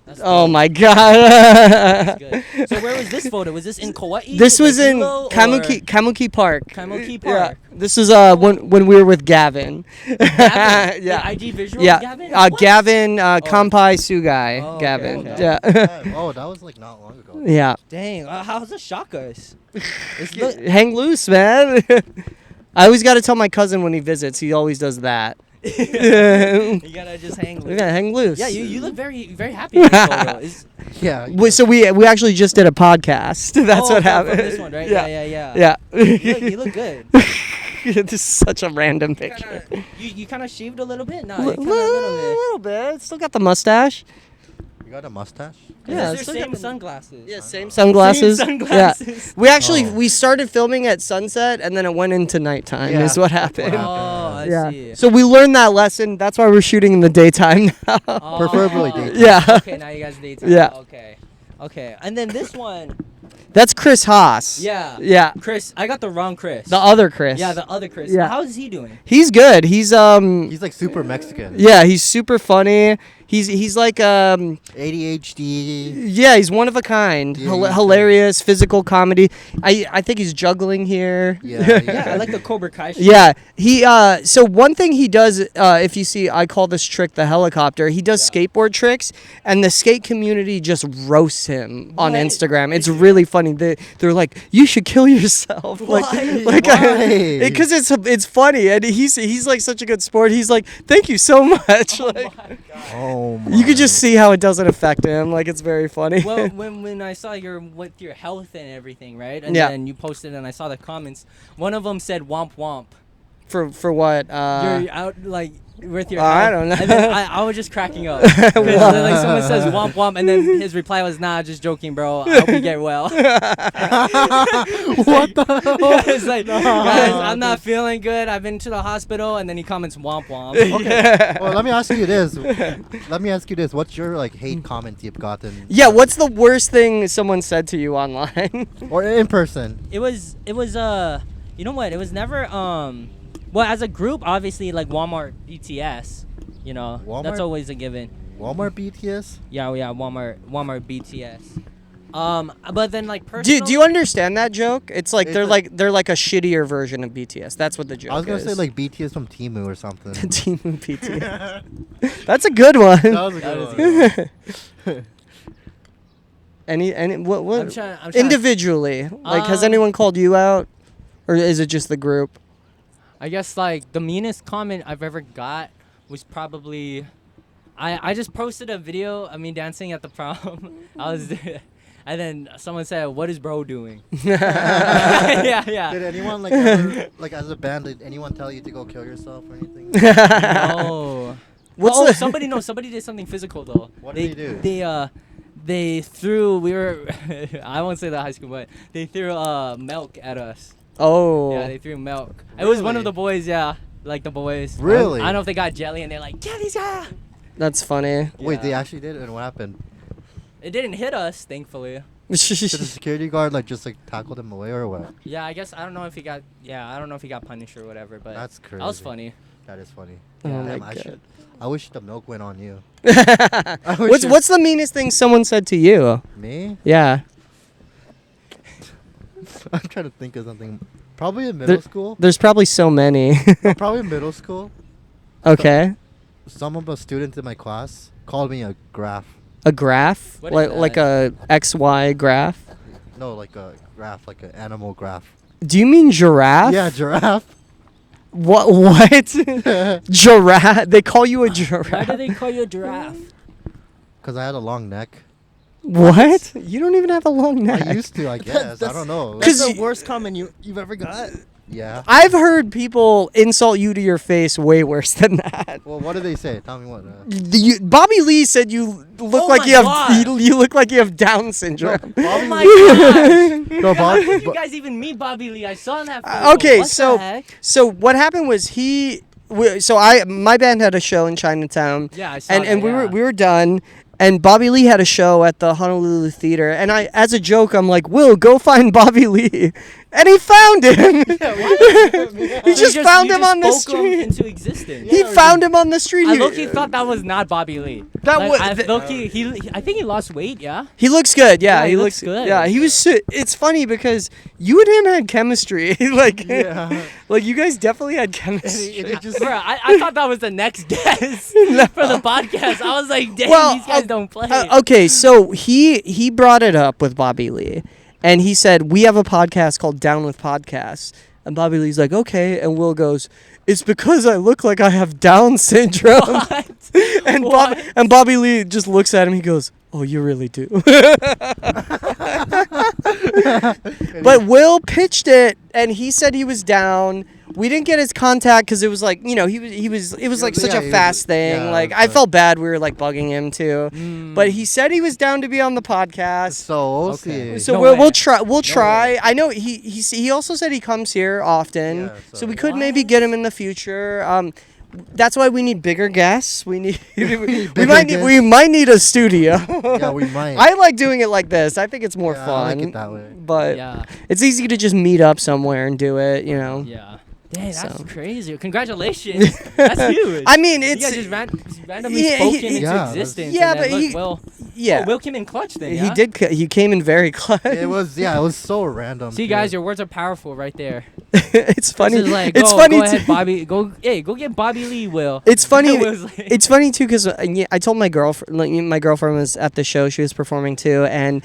That's Oh dope. my god. That's good. So where was this photo? Was this in Kauai? This was Like in Hilo, or- Kamuki Park. Kamuki Yeah. Park. This was when we were with Gavin. Gavin? Yeah. The IG visual Yeah. Gavin? What? Gavin Kampai Sugai. Oh, okay, Gavin. okay. Yeah. Oh, that was like not long ago. Yeah. Dang, how's the shakas? It's Hang loose, man. I always got to tell my cousin when he visits. He always does that. you gotta just hang We loose. gotta hang loose. Yeah, you look very happy in this photo. Yeah. So we actually just did a podcast. That's what happened. From this one, right? Yeah. Yeah. You look good. This is such a random picture. You kind of shaved a little bit? No, A you kinda a little bit. little bit. Still got the mustache. You got a mustache? Yeah, It's still your got same the- sunglasses. Yeah, same sunglasses. Same sunglasses. Yeah. We actually Oh. we started filming at sunset and then it went into nighttime. Yeah, Is what that's what happened. happened. Oh, I Yeah. see. So we learned that lesson. That's why we're shooting in the daytime now. Oh. Preferably daytime. Yeah. Okay, now you guys daytime. Yeah. Okay. And then this one. That's Chris Haas. Yeah. Yeah. Chris, I got the wrong Chris. The other Chris. Yeah, the other Chris. Yeah. How is he doing? He's good. He's He's like super Mexican. yeah, he's super funny. He's like ADHD. yeah, he's one of a kind. Yeah, he's Hilarious, physical comedy. I think he's juggling here. Yeah. Yeah, I like the Cobra Kai shit. Yeah, he so one thing he does if you see, I call this trick the helicopter. He does skateboard tricks and the skate community just roasts him on What? Instagram. It's really funny. They're like, "You should kill yourself." Why? Like Why? because it's funny and he's like such a good sport. He's like, "Thank you so much." Like, Oh my. you could just see how it doesn't affect him. Like it's very funny. Well, when I saw with your health and everything, right? And Yeah. then you posted and I saw the comments. One of them said "womp womp." for what? You're out like with your. I health. don't know. And then I was just cracking up. 'Cause, like someone says "womp womp," and then his reply was, "Nah, just joking, bro. I hope you get well." What the hell? It's like, guys, I'm not feeling good. I've been to the hospital, and then he comments "womp womp." Okay. Well, let me ask you this. What's your like hate comment you've gotten? Yeah, what's the worst thing someone said to you online? Or in person? It was you know what? It was never well, as a group, obviously like Walmart BTS, you know. Walmart? That's always a given. Walmart BTS? Yeah, Walmart BTS. But then like personal. Do you understand that joke? It's like It's they're like- like a shittier version of BTS. That's what the joke is. I was gonna say like BTS from Temu or something. Temu BTS. That's a good one. That was a That good was one. Any what I'm trying individually? Like, has Um, anyone called you out, or is it just the group? I guess like the meanest comment I've ever got was probably I just posted a video of me dancing at the prom. I And then someone said, "What is bro doing?" yeah. Did anyone like ever, like as a band? Did anyone tell you to go kill yourself or anything? No. What's Somebody did something physical though. What did they do? They threw. We were. I won't say the high school, but they threw milk at us. Oh. Yeah, they threw milk. It was one of the boys. Yeah, like the boys. Really? I don't know if they got jelly and they're like jelly's yeah. That's funny. Wait, Yeah. they actually did it, and what happened? It didn't hit us, thankfully. Did the security guard like just like tackle them away or what? Yeah, I guess I don't know if he got. Yeah, I don't know if he got punished or whatever. But That's crazy. that was funny. That is funny. Oh Damn, my God. I wish the milk went on you. What's the meanest thing someone said to you? Me? Yeah. I'm trying to think of something. Probably in middle school. There's probably so many. No, probably in middle school. Okay. Some of the students in my class called me a graph. A graph? What is Like a XY graph? No, like a graph, like an animal graph. Do you mean giraffe? Yeah, giraffe. What? Giraffe? They call you a Why giraffe? do they call you a giraffe? Because I had a long neck. What? You don't even have a long neck. I used to, I guess. I don't know. That's That's the the worst comment you've ever got. Yeah. I've heard people insult you to your face way worse than that. Well, what did they say? Tell me what. Bobby Lee said you look Oh like my you have God. you look like you have Down syndrome. Oh my gosh. No, How Bob, did you guys even meet Bobby Lee? I saw that. Photo. Okay, What so the heck? so what happened was my band had a show in Chinatown. Yeah, I saw and that, we were done, and Bobby Lee had a show at the Honolulu Theater, and I, as a joke, I'm like, Will, go find Bobby Lee, and he found him. He So just found you him on the spoke him street. into existence. He found him on the street. I He- low-key thought that was not Bobby Lee. That Like, was- I, th- low-key, I think he lost weight. Yeah. He looks good. Yeah, Yeah, he he looks looks good. Yeah, he was. It's funny because you and him had chemistry. like, Yeah. like you guys definitely had chemistry. it just. Bro, I thought that was the next guest for the podcast. I was like, dang, Well, these guys don't play. Okay, so he brought it up with Bobby Lee, and he said we have a podcast called Down with Podcasts, and Bobby Lee's like, okay, and Will goes, it's because I look like I have Down syndrome, What? and What? Bobby Lee just looks at him. He goes, oh, you really do. But Will pitched it, and he said he was down. We didn't get his contact because it was like, you know, it was like such Yeah, a he was- fast thing. yeah, like so- I felt bad. We were like bugging him too, Mm. but he said he was down to be on the podcast. So we'll Okay. see. So No we'll way. try. We'll try. way. I know he also said he comes here often, Yeah, so so- we could maybe get him in the future. That's why we need bigger guests. We need we might need a studio. Yeah, we might. I like doing it like this. I think it's more Yeah, I fun. like it that way. But Yeah. it's easy to just meet up somewhere and do it, you know. Yeah. Dang, that's So. crazy. Congratulations. That's huge. I mean, you it's guys just randomly Yeah, spoke he- into Yeah, that's- existence. Yeah, and then but look, he- Will, yeah. Will came in clutch then, yeah? He did. He came in very clutch. It was so random. See, too. guys, your words are powerful right there. It's funny. This is like, it's go, funny go ahead, too. Bobby. Go get Bobby Lee, Will. It's funny. Will's like- It's funny too because I told my girlfriend. Like, my girlfriend was at the show. She was performing too, and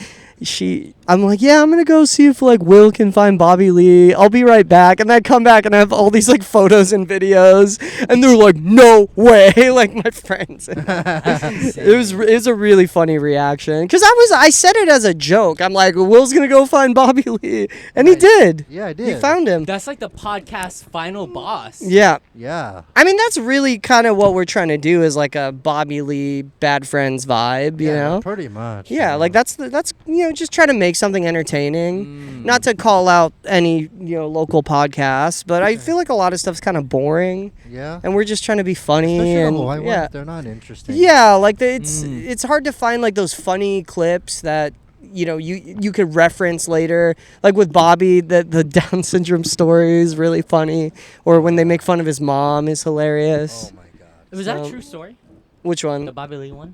I'm like, yeah, I'm gonna go see if like Will can find Bobby Lee. I'll be right back. And I come back and I have all these like photos and videos, and they're like, no way, like my friends. It was a really funny reaction because I said it as a joke. I'm like, Will's gonna go find Bobby Lee, and he Nice. did. Yeah, I He did. found him. That's like the podcast's final boss. Yeah. Yeah. I mean, that's really kind of what we're trying to do is like a Bobby Lee Bad Friends vibe, you Yeah, know? Pretty much. Yeah, like that's you know, just try to make something entertaining. Not to call out any, you know, local podcasts, but I feel like a lot of stuff's kind of boring, Yeah. and we're just trying to be funny Especially the and Hawaii yeah. ones, they're not interesting. Yeah, like it's hard to find like those funny clips that you know you could reference later, like with Bobby, the Down syndrome story is really funny, or when they make fun of his mom is hilarious. Oh my god. Was that a So- true story? Which one? The Bobby Lee one?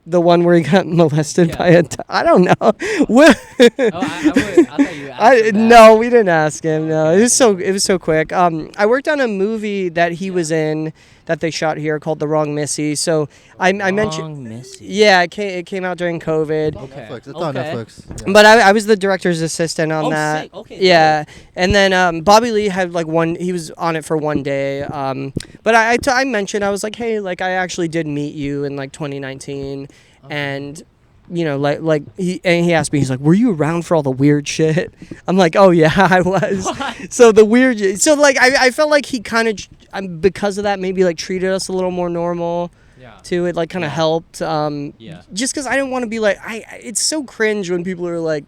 The one where he got molested Yeah. by a I don't know. What? Oh, I thought you asked him that. No, we didn't ask him. No, it was so quick. I worked on a movie that he was in that they shot here called The Wrong Missy. So I mentioned. Wrong Missy. Yeah, it came out during COVID. Okay. Netflix. It's on Okay. Netflix. Yeah. But I was the director's assistant on Oh, that. sick. Okay, Yeah, and then Bobby Lee had like he was on it for one day. But I mentioned, I was like, hey, like I actually did meet you in like 2019, and he asked me, he's like, were you around for all the weird shit? I'm like, oh yeah, I was. What? So the weird, so like I felt like he kind of, because of that, maybe like treated us a little more normal. Yeah. Too, it like kind of helped. Just because I didn't want to be like, it's so cringe when people are like,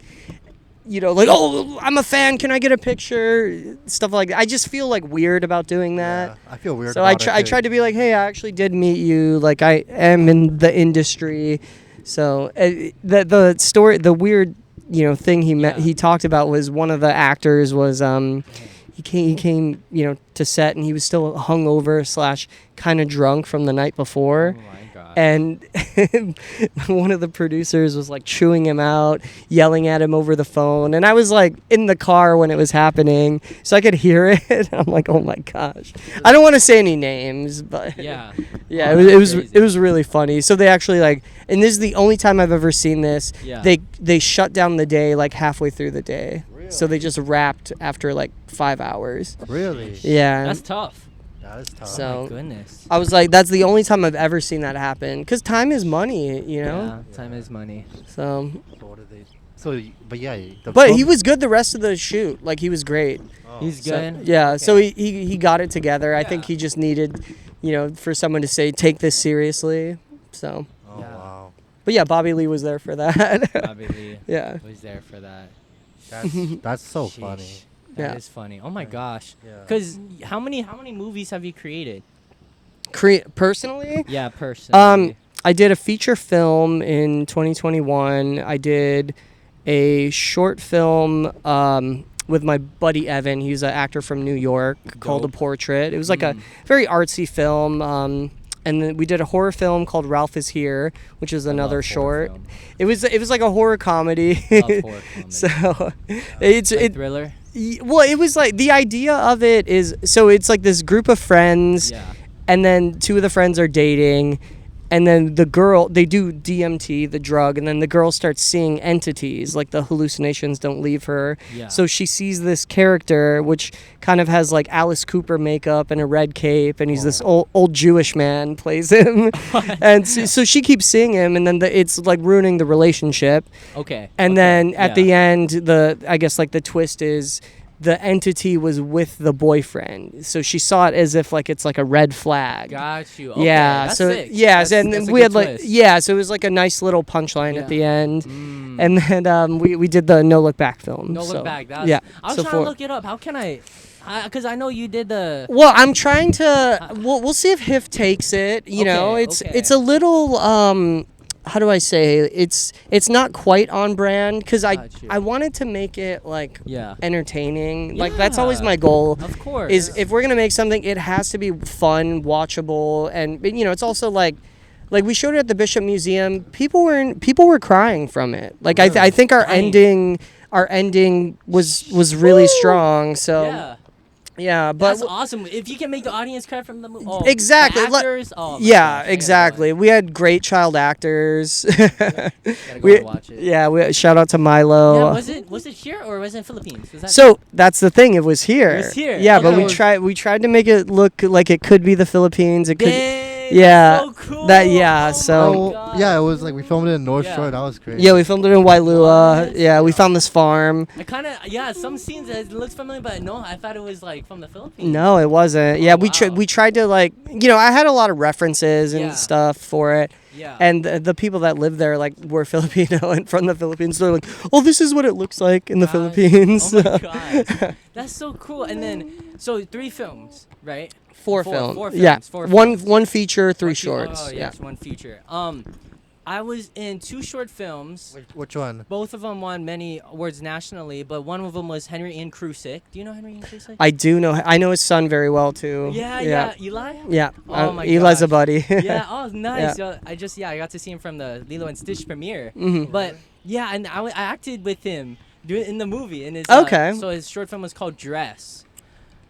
like, oh, I'm a fan, can I get a picture? Stuff like that. I just feel like weird about doing that. Yeah, I feel weird. So I tried to be like, hey, I actually did meet you. Like, I am in the industry. So the story, the weird, thing he talked about was one of the actors was he came to set, and he was still hungover / kind of drunk from the night before. Oh my God. And one of the producers was like chewing him out, yelling at him over the phone, and I was like in the car when it was happening, so I could hear it. I'm like, oh my gosh, I don't want to say any names, but it was really funny. So they actually and this is the only time I've ever seen this. Yeah. They shut down the day like halfway through the day. Really? So they just wrapped after like 5 hours. Really? Yeah. That's tough. That is tough. So, oh my goodness. I was like, that's the only time I've ever seen that happen. Because time is money, Yeah, time is money. So what did they? So, but yeah. But he was good the rest of the shoot. Like, he was great. Oh. He's good? So, yeah, okay. So he got it together. Yeah. I think he just needed, for someone to say, take this seriously. So. Oh, yeah. Wow. But yeah, Bobby Lee was there for that. Bobby Lee was there for that. That's so funny. That is funny. Oh my gosh. Because how many movies have you created? Personally? Yeah, personally. I did a feature film in 2021. I did a short film with my buddy Evan. He's an actor from New York. Called A Portrait. It was like a very artsy film. And then we did a horror film called Ralph Is Here, which is another short. It was like a horror comedy. I love horror comedy. So it's like thriller. Well, it was like, the idea of it is, so it's like this group of friends, and then 2 of the friends are dating, and then the girl, they do DMT, the drug, and then the girl starts seeing entities, like the hallucinations don't leave her. Yeah. So she sees this character, which kind of has like Alice Cooper makeup and a red cape, and he's this old Jewish man plays him. And so she keeps seeing him, and then it's like ruining the relationship. Okay. And then at the end, I guess like the twist is, the entity was with the boyfriend, so she saw it as if like it's like a red flag. Got you. Okay, yeah. That's so sick. and then we had twist. So it was like a nice little punchline at the end, and then we did the No Look Back film. No Look Back. I was trying to look it up. How can I? Because I know you did the. Well, I'm trying to. We'll see if HIF takes it. You know, it's a little. How do I say, it's not quite on brand, because I wanted to make it like entertaining. Like, that's always my goal. Of course. Is if we're gonna make something, it has to be fun, watchable, and it's also like we showed it at the Bishop Museum. People were crying from it. Like, really? I think our ending was really strong. So. Yeah, but that's awesome. If you can make the audience cry from the movie, exactly. The actors, exactly. We had great child actors. Gotta go watch it. Yeah, shout out to Milo. Yeah, was it here or was it in Philippines? So that's the thing. It was here. It was here. Yeah, but we tried to make it look like it could be the Philippines. It could. Yeah. That's so cool. It was like we filmed it in North Shore. That was great. Yeah, we filmed it in Wailua. We found this farm. I kind of some scenes it looks familiar, but no, I thought it was like from the Philippines. No, it wasn't. Yeah, we tried to I had a lot of references and stuff for it. Yeah. And the people that live there were Filipino and from the Philippines. They're like, oh, this is what it looks like in the Philippines. Oh my god, that's so cool. And then 3 films, right? 4 films. 4 films. 4 films. One feature, 3 shorts. Oh yes, 1 feature. I was in 2 short films. Which one? Both of them won many awards nationally, but one of them was Henry Ian Crusick. Do you know Henry Ian Crusick? I do know. I know his son very well too. Yeah. Eli? Yeah. Oh my god. Eli's a buddy. Yeah. Oh, nice. Yeah. I got to see him from the Lilo and Stitch premiere. Mm-hmm. But yeah, and I acted with him in the movie. And so his short film was called Dress.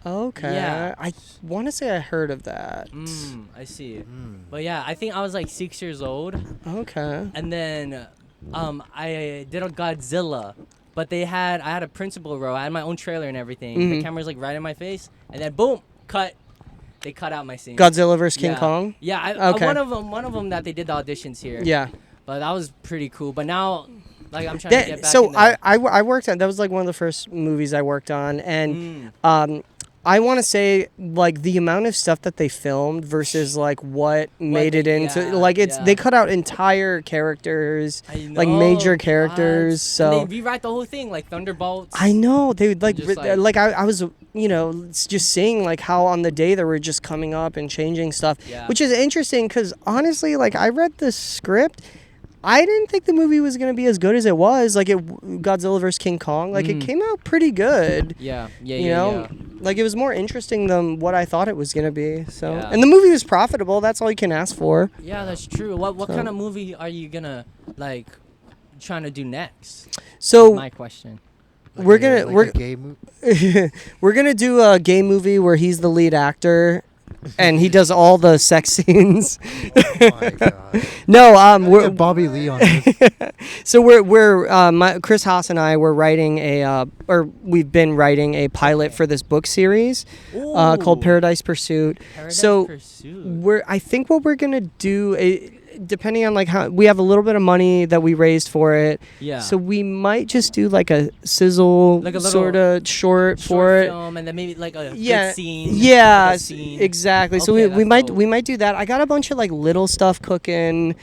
Okay. Yeah. I want to say I heard of that. I see. But yeah, I think I was 6 years old. Okay. And then I did a Godzilla, but I had a principal role. I had my own trailer and everything. Mm-hmm. The camera's right in my face, and then boom, cut. They cut out my scene. Godzilla vs. King Kong? Yeah. One of them that they did the auditions here. Yeah. But that was pretty cool. But now, like, I'm trying to get back. So into I worked on, that was like one of the first movies I worked on, and I want to say like the amount of stuff that they filmed versus like what made it into like they cut out entire characters, like major characters. So and they rewrite the whole thing like Thunderbolts. I know they would like Just, I was just seeing like how on the day they were just coming up and changing stuff, which is interesting because honestly, like I read the script. I didn't think the movie was going to be as good as it was. Like Godzilla vs. King Kong, like it came out pretty good. Yeah. Like it was more interesting than what I thought it was going to be. So, and the movie was profitable. That's all you can ask for. Yeah, that's true. What kind of movie are you gonna like trying to do next? So that's my question. We're a gay movie? We're gonna do a gay movie where he's the lead actor. And he does all the sex scenes. Oh my god! No, we're Bobby Lee on this. So we're Chris Haas and I were writing we've been writing a pilot for this book series called Paradise Pursuit. I think what we're gonna do. Depending on like how we have a little bit of money that we raised for it, so we might just do like a sizzle, like a sort of short for it, film, and then maybe like a good scene. Yeah, like a scene. Exactly. Okay, so we might dope. we might do that. I got a bunch of like little stuff cooking.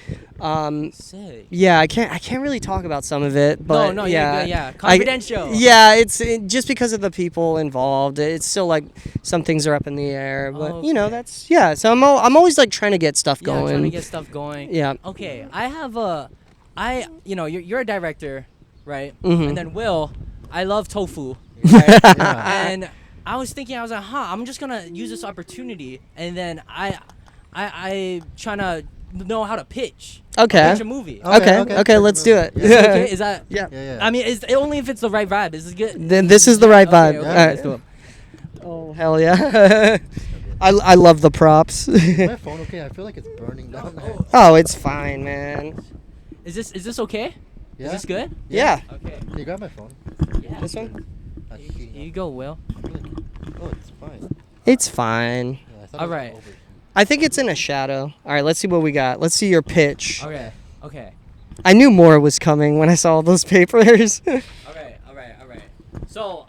Sick. Yeah, I can't really talk about some of it, but no, yeah, confidential. It's just because of the people involved. It's still like some things are up in the air, but that's So I'm always like trying to get stuff going. Trying to get stuff going. Yeah. Okay, I have you're a director, right? Mm-hmm. And then Will, I love tofu, right? And I was thinking, I was like, I'm just gonna use this opportunity, and then I trying to know how to pitch. Okay. Pitch a movie. Okay, let's do it. Okay, is that? Yeah. I mean, it's only if it's the right vibe. Is this good? Then this is the right vibe. Okay, All right. let's do it. Oh hell yeah! I love the props. My phone okay? I feel like it's burning down. Oh, it's fine, man. Is this okay? Yeah. Is this good? Yeah. Okay. Can you grab my phone? Yeah. This one? Here you go, Will. Oh, it's fine. It's fine. Yeah, All right. I think it's in a shadow. All right, let's see what we got. Let's see your pitch. Okay. I knew more was coming when I saw all those papers. All right. So.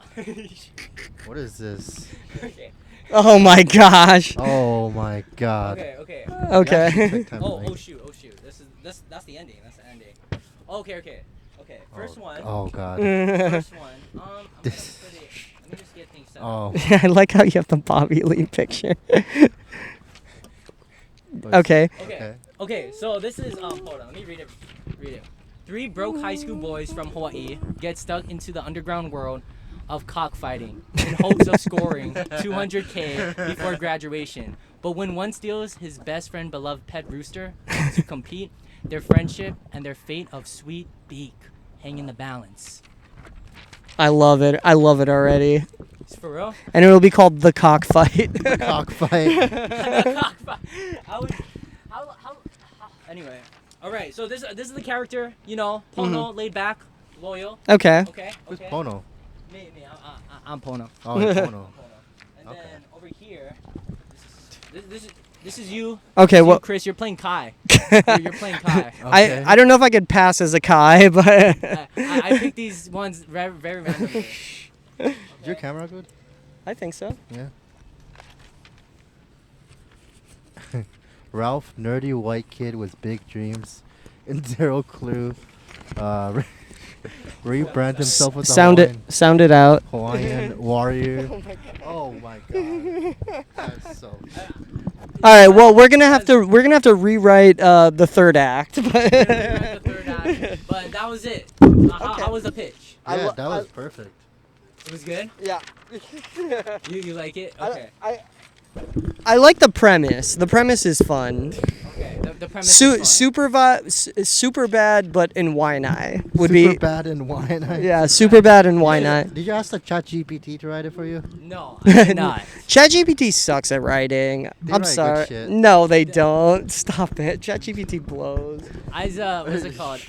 What is this? Okay. Oh my gosh. Oh my god. Okay. Okay. Oh shoot. That's the ending. Okay. First one. Oh god. First one. I'm gonna put it. Let me just get things set. Oh. I like how you have the Bobby Lee picture. Okay. Okay. So this is hold on. Let me read it. 3 broke high school boys from Hawaii get stuck into the underground world of cockfighting in hopes of scoring $200K before graduation. But when one steals his best friend beloved pet rooster to compete, their friendship and their fate of sweet beak hang in the balance. I love it already. It's for real? And it'll be called The Cockfight. Cockfight. Anyway. Alright, so this is the character, Pono, laid back, loyal. Okay. Who's Pono? Me, I'm Pono. Oh, it's Pono. And then over here, this is you. Okay, well, Chris, you're playing Kai. You're playing Kai. Okay. I don't know if I could pass as a Kai, but I picked these ones very, very randomly. Is your camera good? I think so. Yeah. Ralph, nerdy white kid with big dreams, and zero clue. Rebrand himself as a Sound it out. Hawaiian warrior. Oh my god. That's so. All right. Well, we're gonna have to rewrite the third act. But that was it. How was the pitch? Yeah, that was perfect. It was good. Yeah. You like it? Okay. I like the premise. The premise is fun. Okay. The premise is fun. Super bad, but in Waianae would Super be. Super bad in Waianae. Yeah, super bad in Waianae. Did you ask the ChatGPT to write it for you? No, I did not. ChatGPT sucks at writing. They I'm write sorry. good shit. No, they don't. Stop it. ChatGPT blows. What's it called?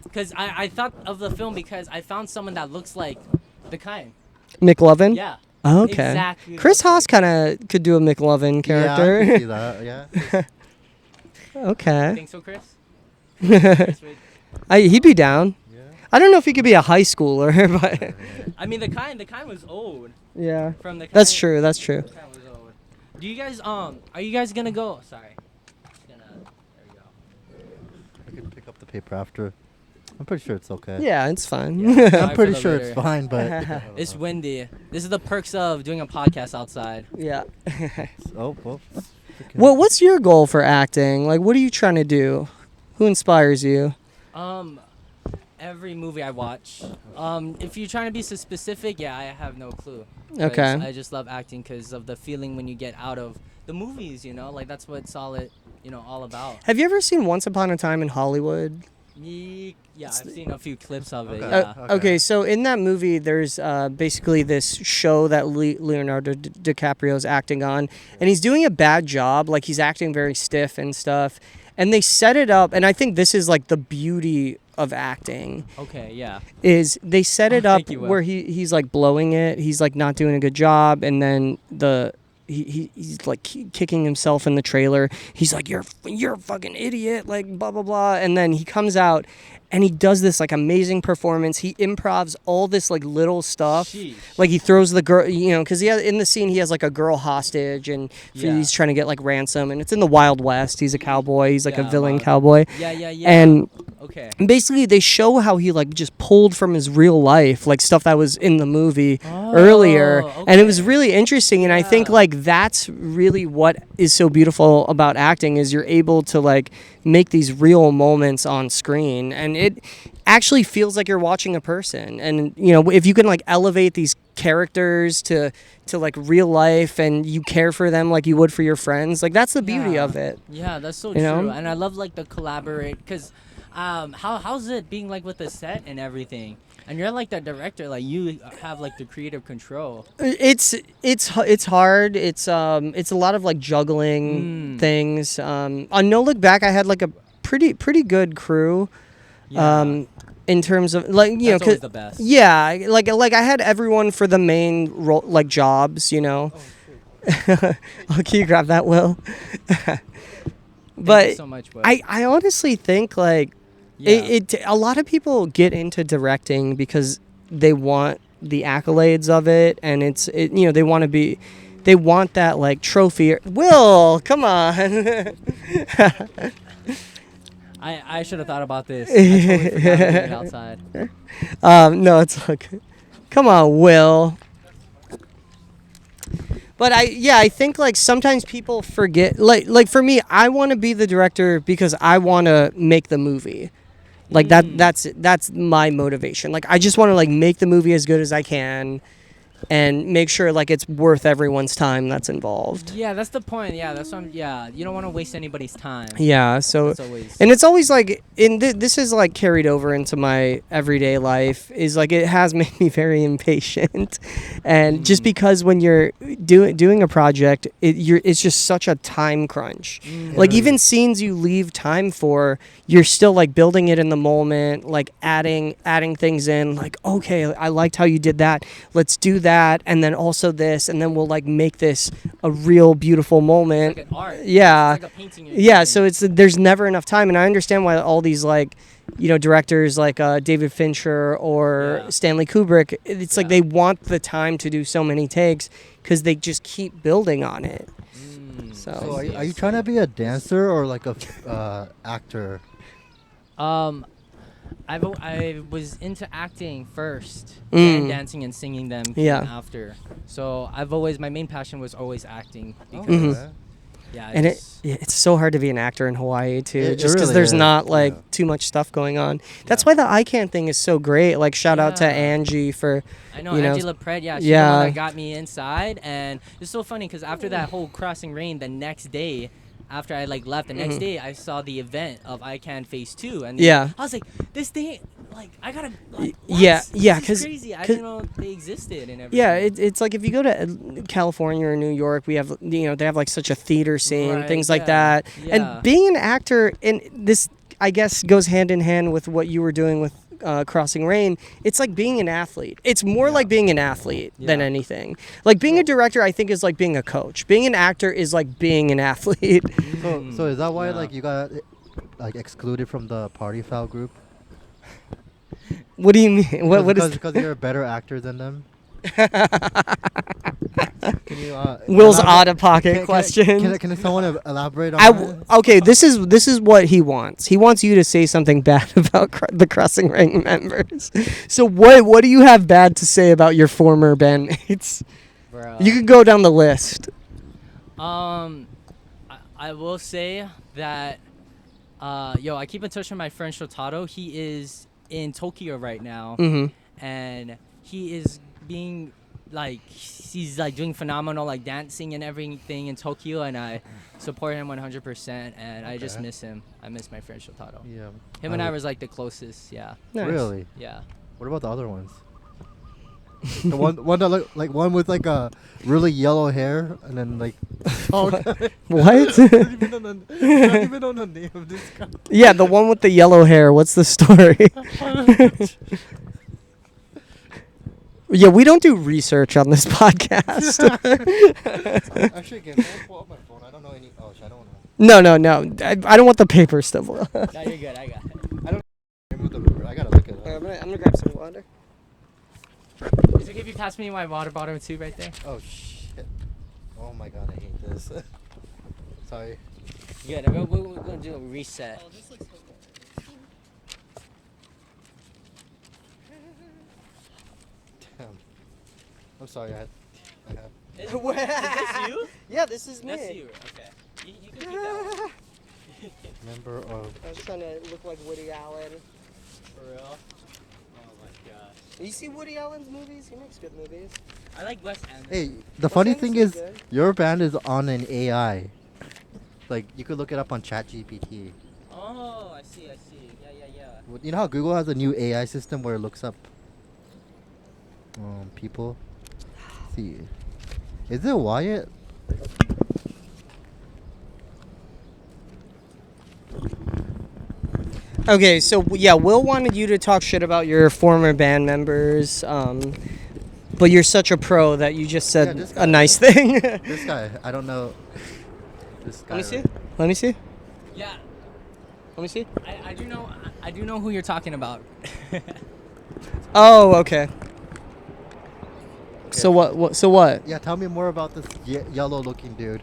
Because I thought of the film because I found someone that looks like the kind. McLovin? Yeah. Oh, okay. Exactly. Chris Haas kind of could do a McLovin character. Yeah, I can see that. Yeah. Okay. You think so, Chris? He'd be down. Yeah. I don't know if he could be a high schooler, but I mean, the kind was old. yeah, From the kind, that's true. That's true. The kind was old. Do you guys are you guys gonna go? Sorry. There we go. I can pick up the paper after. I'm pretty sure it's okay. Yeah, it's fine. Yeah. Sorry I'm for pretty the sure litter. it's fine, but It's windy. This is the perks of doing a podcast outside. Yeah. oh well. Well, what's your goal for acting? Like, what are you trying to do? Who inspires you? Every movie I watch. If you're trying to be so specific, yeah, I have no clue. 'Cause Okay. I just love acting because of the feeling when you get out of the movies. You know, like that's what it's all all about. Have you ever seen Once Upon a Time in Hollywood? Yeah, I've seen a few clips of it. Okay. Yeah. Okay, so in that movie, there's basically this show that Leonardo DiCaprio's acting on, and he's doing a bad job. Like, he's acting very stiff and stuff. And they set it up, and I think this is like the beauty of acting. Okay, yeah. Is they set it up Thank you, Will. where he's like blowing it. He's like not doing a good job, and then he's like kicking himself in the trailer. He's like, you're a fucking idiot, like blah blah blah. And then he comes out and he does this like amazing performance. He improvs all this like little stuff. Sheesh. Like he throws the girl, because in the scene he has like a girl hostage and Yeah. he's trying to get like ransom, and it's in the Wild West. He's a cowboy. He's like a Yeah, villain wow. cowboy. Yeah. And Okay. basically they show how he like just pulled from his real life, like stuff that was in the movie earlier, and it was okay. really interesting. And I think Yeah. like that's really what is so beautiful about acting, is you're able to like make these real moments on screen, and it actually feels like you're watching a person. And if you can like elevate these characters to like real life, and you care for them like you would for your friends, like that's the beauty Yeah. of it. Yeah, that's so You true. know? And I love like the collaborate because how's it being like with the set and everything? And you're like the director, like you have like the creative control. It's hard. It's a lot of like juggling things. On No Look Back, I had like a pretty good crew. Yeah. In terms of like That's always the best. Yeah, like I had everyone for the main role, like jobs. Oh, Oh, can you grab that, Will? Thank But you so much, bud. I honestly think like it a lot of people get into directing because they want the accolades of it, and they want that like trophy. Will, come on. I should have thought about this. I totally forgot to leave it outside. No, it's okay. Come on, Will. But I think like sometimes people forget, like for me, I want to be the director because I want to make the movie. Like that's my motivation. Like I just want to like make the movie as good as I can and make sure like it's worth everyone's time that's involved. Yeah, that's the point. Yeah, that's what you don't want to waste anybody's time. Yeah, so That's always. and it's always like this is like carried over into my everyday life, is like it has made me very impatient. And just because when you're doing a project, it's just such a time crunch. Like even scenes you leave time for, you're still like building it in the moment, like adding things in, like, okay, I liked how you did that, let's do that, and then also this, and then we'll like make this a real beautiful moment. It's like an art. Yeah. It's like a painting you're Yeah, doing. so there's never enough time, and I understand why all these like directors like David Fincher or Stanley Kubrick, it's like they want the time to do so many takes because they just keep building on it. So So are you trying to be a dancer or like a actor? I was into acting first, and dancing and singing them came after. So my main passion was always acting because and it's so hard to be an actor in Hawaii too, just because really there's is. not like too much stuff going on. That's why the ICANN thing is so great. Like shout out to Yeah. Angie for I know you know, Angie LaPret, she's the yeah. one that got me inside, and it's so funny because after that whole Crossing Rain, the next day, after I like left, the next day I saw the event of ICANN Phase 2, and Yeah. I was like, this thing, like I gotta, like, what? Yeah, yeah, This is 'cause- crazy. I 'cause- didn't know they existed and everything. Yeah, it's like if you go to California or New York, we have they have like such a theater scene, Right, things like yeah, that. yeah. And being an actor, and this I guess goes hand in hand with what you were doing with Crossing Rain. It's like being an athlete. It's more like being an athlete than Yeah. anything. Like being a director, I think, is like being a coach. Being an actor is like being an athlete. So is that why Yeah. like you got like excluded from the party foul group? What do you mean? What is? Because you're a better actor than them. Can you, Will's elaborate- out of pocket question. Can someone elaborate on that? Okay, this is what he wants. He wants you to say something bad about the Crossing Ring members. So what do you have bad to say about your former bandmates? Bro. You could go down the list. I will say that, I keep in touch with my friend Shotaro. He is in Tokyo right now, and he is being he's doing phenomenal dancing and everything in Tokyo, and I support him 100%. And I just miss him. I miss my friend Shotaro. Yeah. Him and I was the closest. Yeah. Nice. Really? Yeah. What about the other ones? The one that look like one with a really yellow hair and then What? Not even know the name of this guy. Yeah, the one with the yellow hair. What's the story? Yeah, we don't do research on this podcast. Actually, again, someone pull up my phone. I don't know any. Oh, I don't know. No. I don't want the paper stuff. No, you're good. I got it. I gotta look it up. I'm gonna grab some water. Is it okay if you pass me my water bottle too right there? Oh shit! Oh my god, I hate this. Sorry. Good. We're gonna do a reset. Oh, this looks so good. Damn. I'm sorry. I have. Is this you? Yeah, this is me. That's you. Okay. You can keep that one. Member of. I was trying to look like Woody Allen. For real? Oh my gosh. You see Woody Allen's movies? He makes good movies. I like Wes Anderson. Hey, the funny Anderson's thing is, good. your band is on an AI. You could look it up on ChatGPT. Oh, I see. Yeah. You know how Google has a new AI system where it looks up people? Let's see. Is it Wyatt? Okay, so yeah, Will wanted you to talk shit about your former band members, but you're such a pro that you just said this a guy. nice thing. This guy, I don't know. This guy. Let me see. Yeah. Let me see. I do know who you're talking about. Oh, okay. So what? So what? Yeah, tell me more about this yellow-looking dude.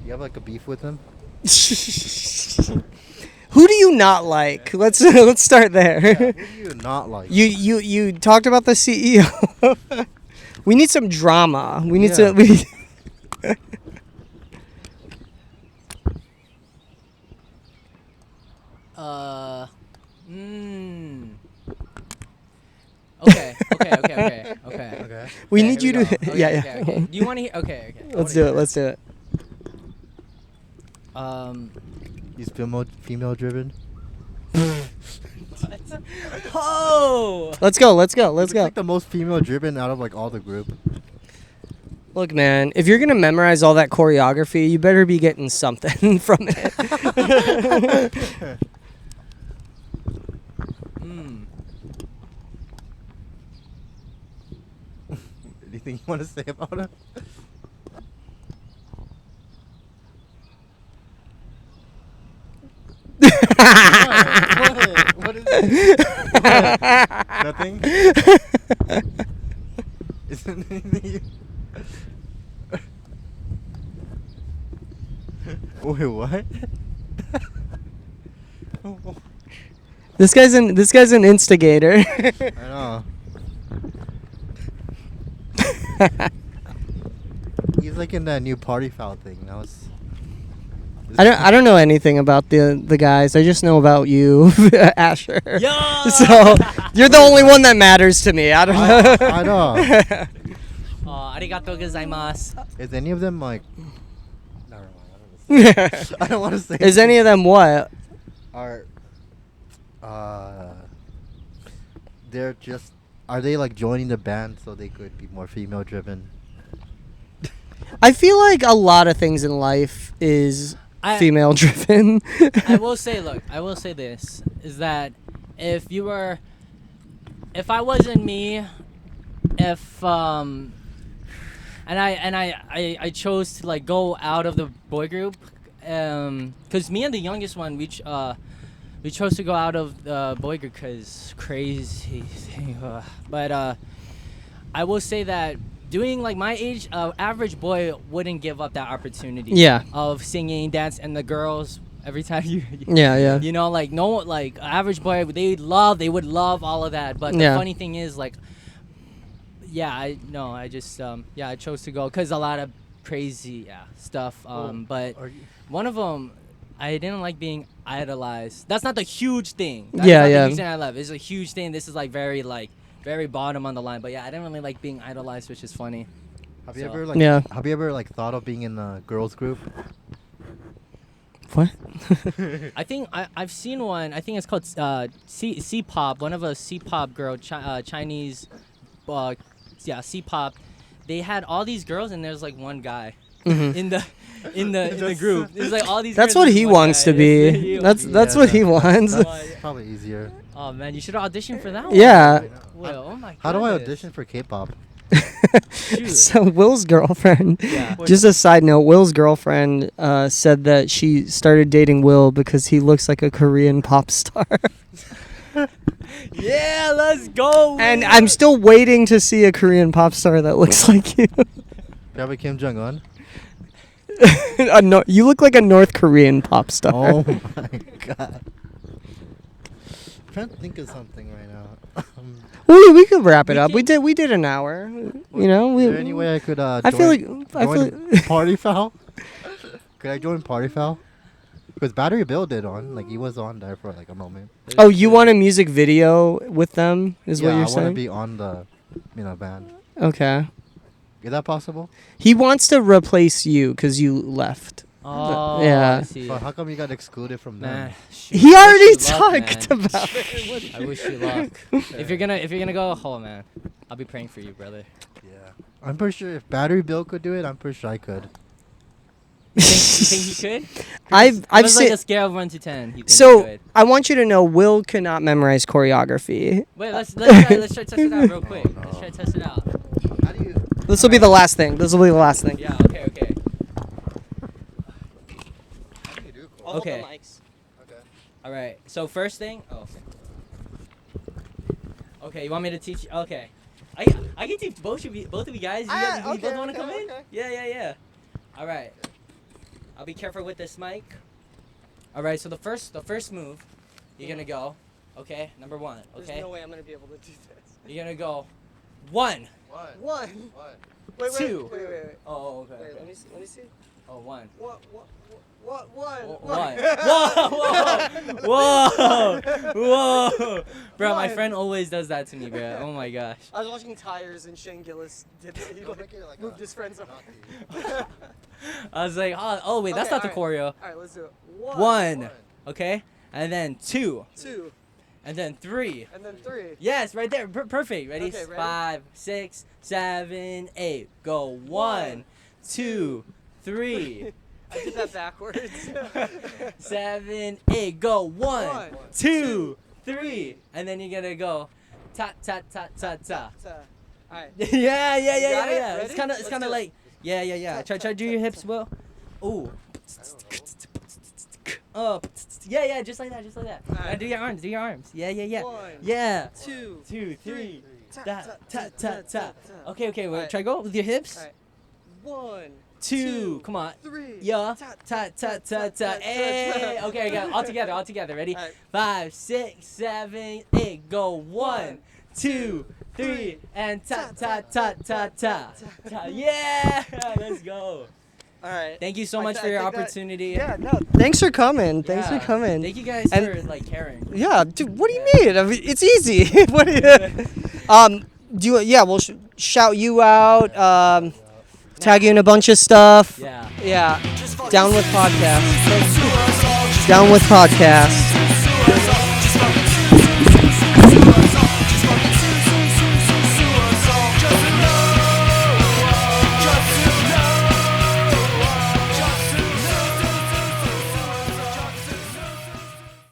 You have a beef with him? Who do you not like? Let's start there. Who do you not like? You talked about the CEO. We need some drama. We need Yeah. to. Okay. Okay. We Okay, need here you we to. go. Yeah. Okay. Do you want to hear? Okay. Let's do it. Let's do it. He's female driven. Oh! Let's go. He's like the most female driven out of all the group. Look, man, if you're gonna memorize all that choreography, you better be getting something from it. Anything you want to say about him? What is it? Nothing? Isn't anything Wait, what? This guy's an instigator. I know. He's in that new party foul thing. I don't know anything about the guys. I just know about you, Asher. Yo! So you're the only one that matters to me. I don't know. I know. Arigatou gozaimasu. Is any of them Never mind. I don't want to say. Is any of them what? Are they're just are they joining the band so they could be more female driven? I feel like a lot of things in life is female driven. I will say this, is that if you were if I wasn't me, if and I chose to like go out of the boy group, because me and the youngest one we chose to go out of the boy group because crazy thing. But I will say that doing like my age, average boy wouldn't give up that opportunity. Yeah. Of singing, dance, and the girls every time Yeah. you know, like no, like average boy, they would love all of that. But the funny thing is, like, I chose to go because a lot of crazy stuff. But one of them, I didn't like being idolized. That's not the huge thing. That's not the huge thing I love. It's a huge thing. This is like very bottom on the line. But yeah, I didn't really like being idolized, which is funny. Have you ever like thought of being in a girls group? What? I think I've seen one. I think it's called C-pop. One of a C-pop girl, Chinese, C-pop. They had all these girls and there's like one guy in the group. There's like all these. That's girls, what he wants to be. That's what he wants. That's probably easier. Oh man, you should audition for that one. Yeah. Well, oh my goodness. How do I audition for K-pop? So Will's girlfriend, just a side note, Will's girlfriend said that she started dating Will because he looks like a Korean pop star. Yeah, let's go. Will. And I'm still waiting to see a Korean pop star that looks like you. Probably Kim Jong-un. No, you look like a North Korean pop star. Oh my god. I'm trying to think of something right now. We could wrap it up. We did an hour. You know. Is there any way I could I feel like Party Foul? Could I join Party Foul? Because Battery Bill did on. Like he was on there for like a moment. Oh, you want a music video with them? Is what you're saying? I want to be on the, band. Okay. Is that possible? He wants to replace you because you left. Oh, yeah. I see. But how come you got excluded from them? He already talked about it. I wish you luck. If you're gonna go, oh man, I'll be praying for you, brother. Yeah. I'm pretty sure if Battery Bill could do it, I'm pretty sure I could. You think he could? I've seen seen like a scale of 1 to 10. He so I want you to know, Will cannot memorize choreography. Wait, let's try to test it out real quick. Let's try to test it out. How do you? This will be the last thing. Yeah. Okay. Okay. Okay. All right. So first thing. Oh. Okay. You want me to teach? Okay. I can teach both of you guys. You both want to come in? Okay. Yeah. All right. I'll be careful with this mic. All right. So the first move, you're gonna go. Okay. Number 1. Okay. There's no way I'm gonna be able to do this. You're gonna go. 1. One. Wait. 2. Wait. Oh. Okay. Wait, let me see. Oh, 1. What? Whoa! Bro, my friend always does that to me, bro. Oh my gosh. I was watching Tires and Shane Gillis did it. He moved his friends up. I was like, oh wait, that's not the choreo. All right, let's do it. 1. Okay, and then 2. 2. And then 3. And then 3. Yes, right there. Perfect. Ready? Okay, ready? 5, 6, 7, 8. Go. 1, 2, 3. I did that backwards. 7, 8. Go. 1, 2, 3. And then you're gonna go ta ta ta ta ta. All right. Yeah. Ready? It's kind of like yeah. Try to do your hips, Will. Ooh. Oh, yeah, just like that. Right. Do your arms. Yeah. 1, Yeah. 2, 3. ta. Okay. Wait. Right. Try go with your hips. All right. 1, 2. Come on. 3. Yeah. Ta. Hey. Okay, I got it. All together. Ready? All right. 5, 6, 7, 8. Go. 1, 2, 3, and ta. Yeah. Let's go. All right. Thank you so much for your opportunity. Yeah, no. Thanks for coming. Thanks for coming. Thank you guys for like caring. Yeah, dude. What do you mean? I mean, it's easy. What do you? Do you? Yeah, we'll shout you out. Tag you in a bunch of stuff. Yeah. Yeah. Down with podcast.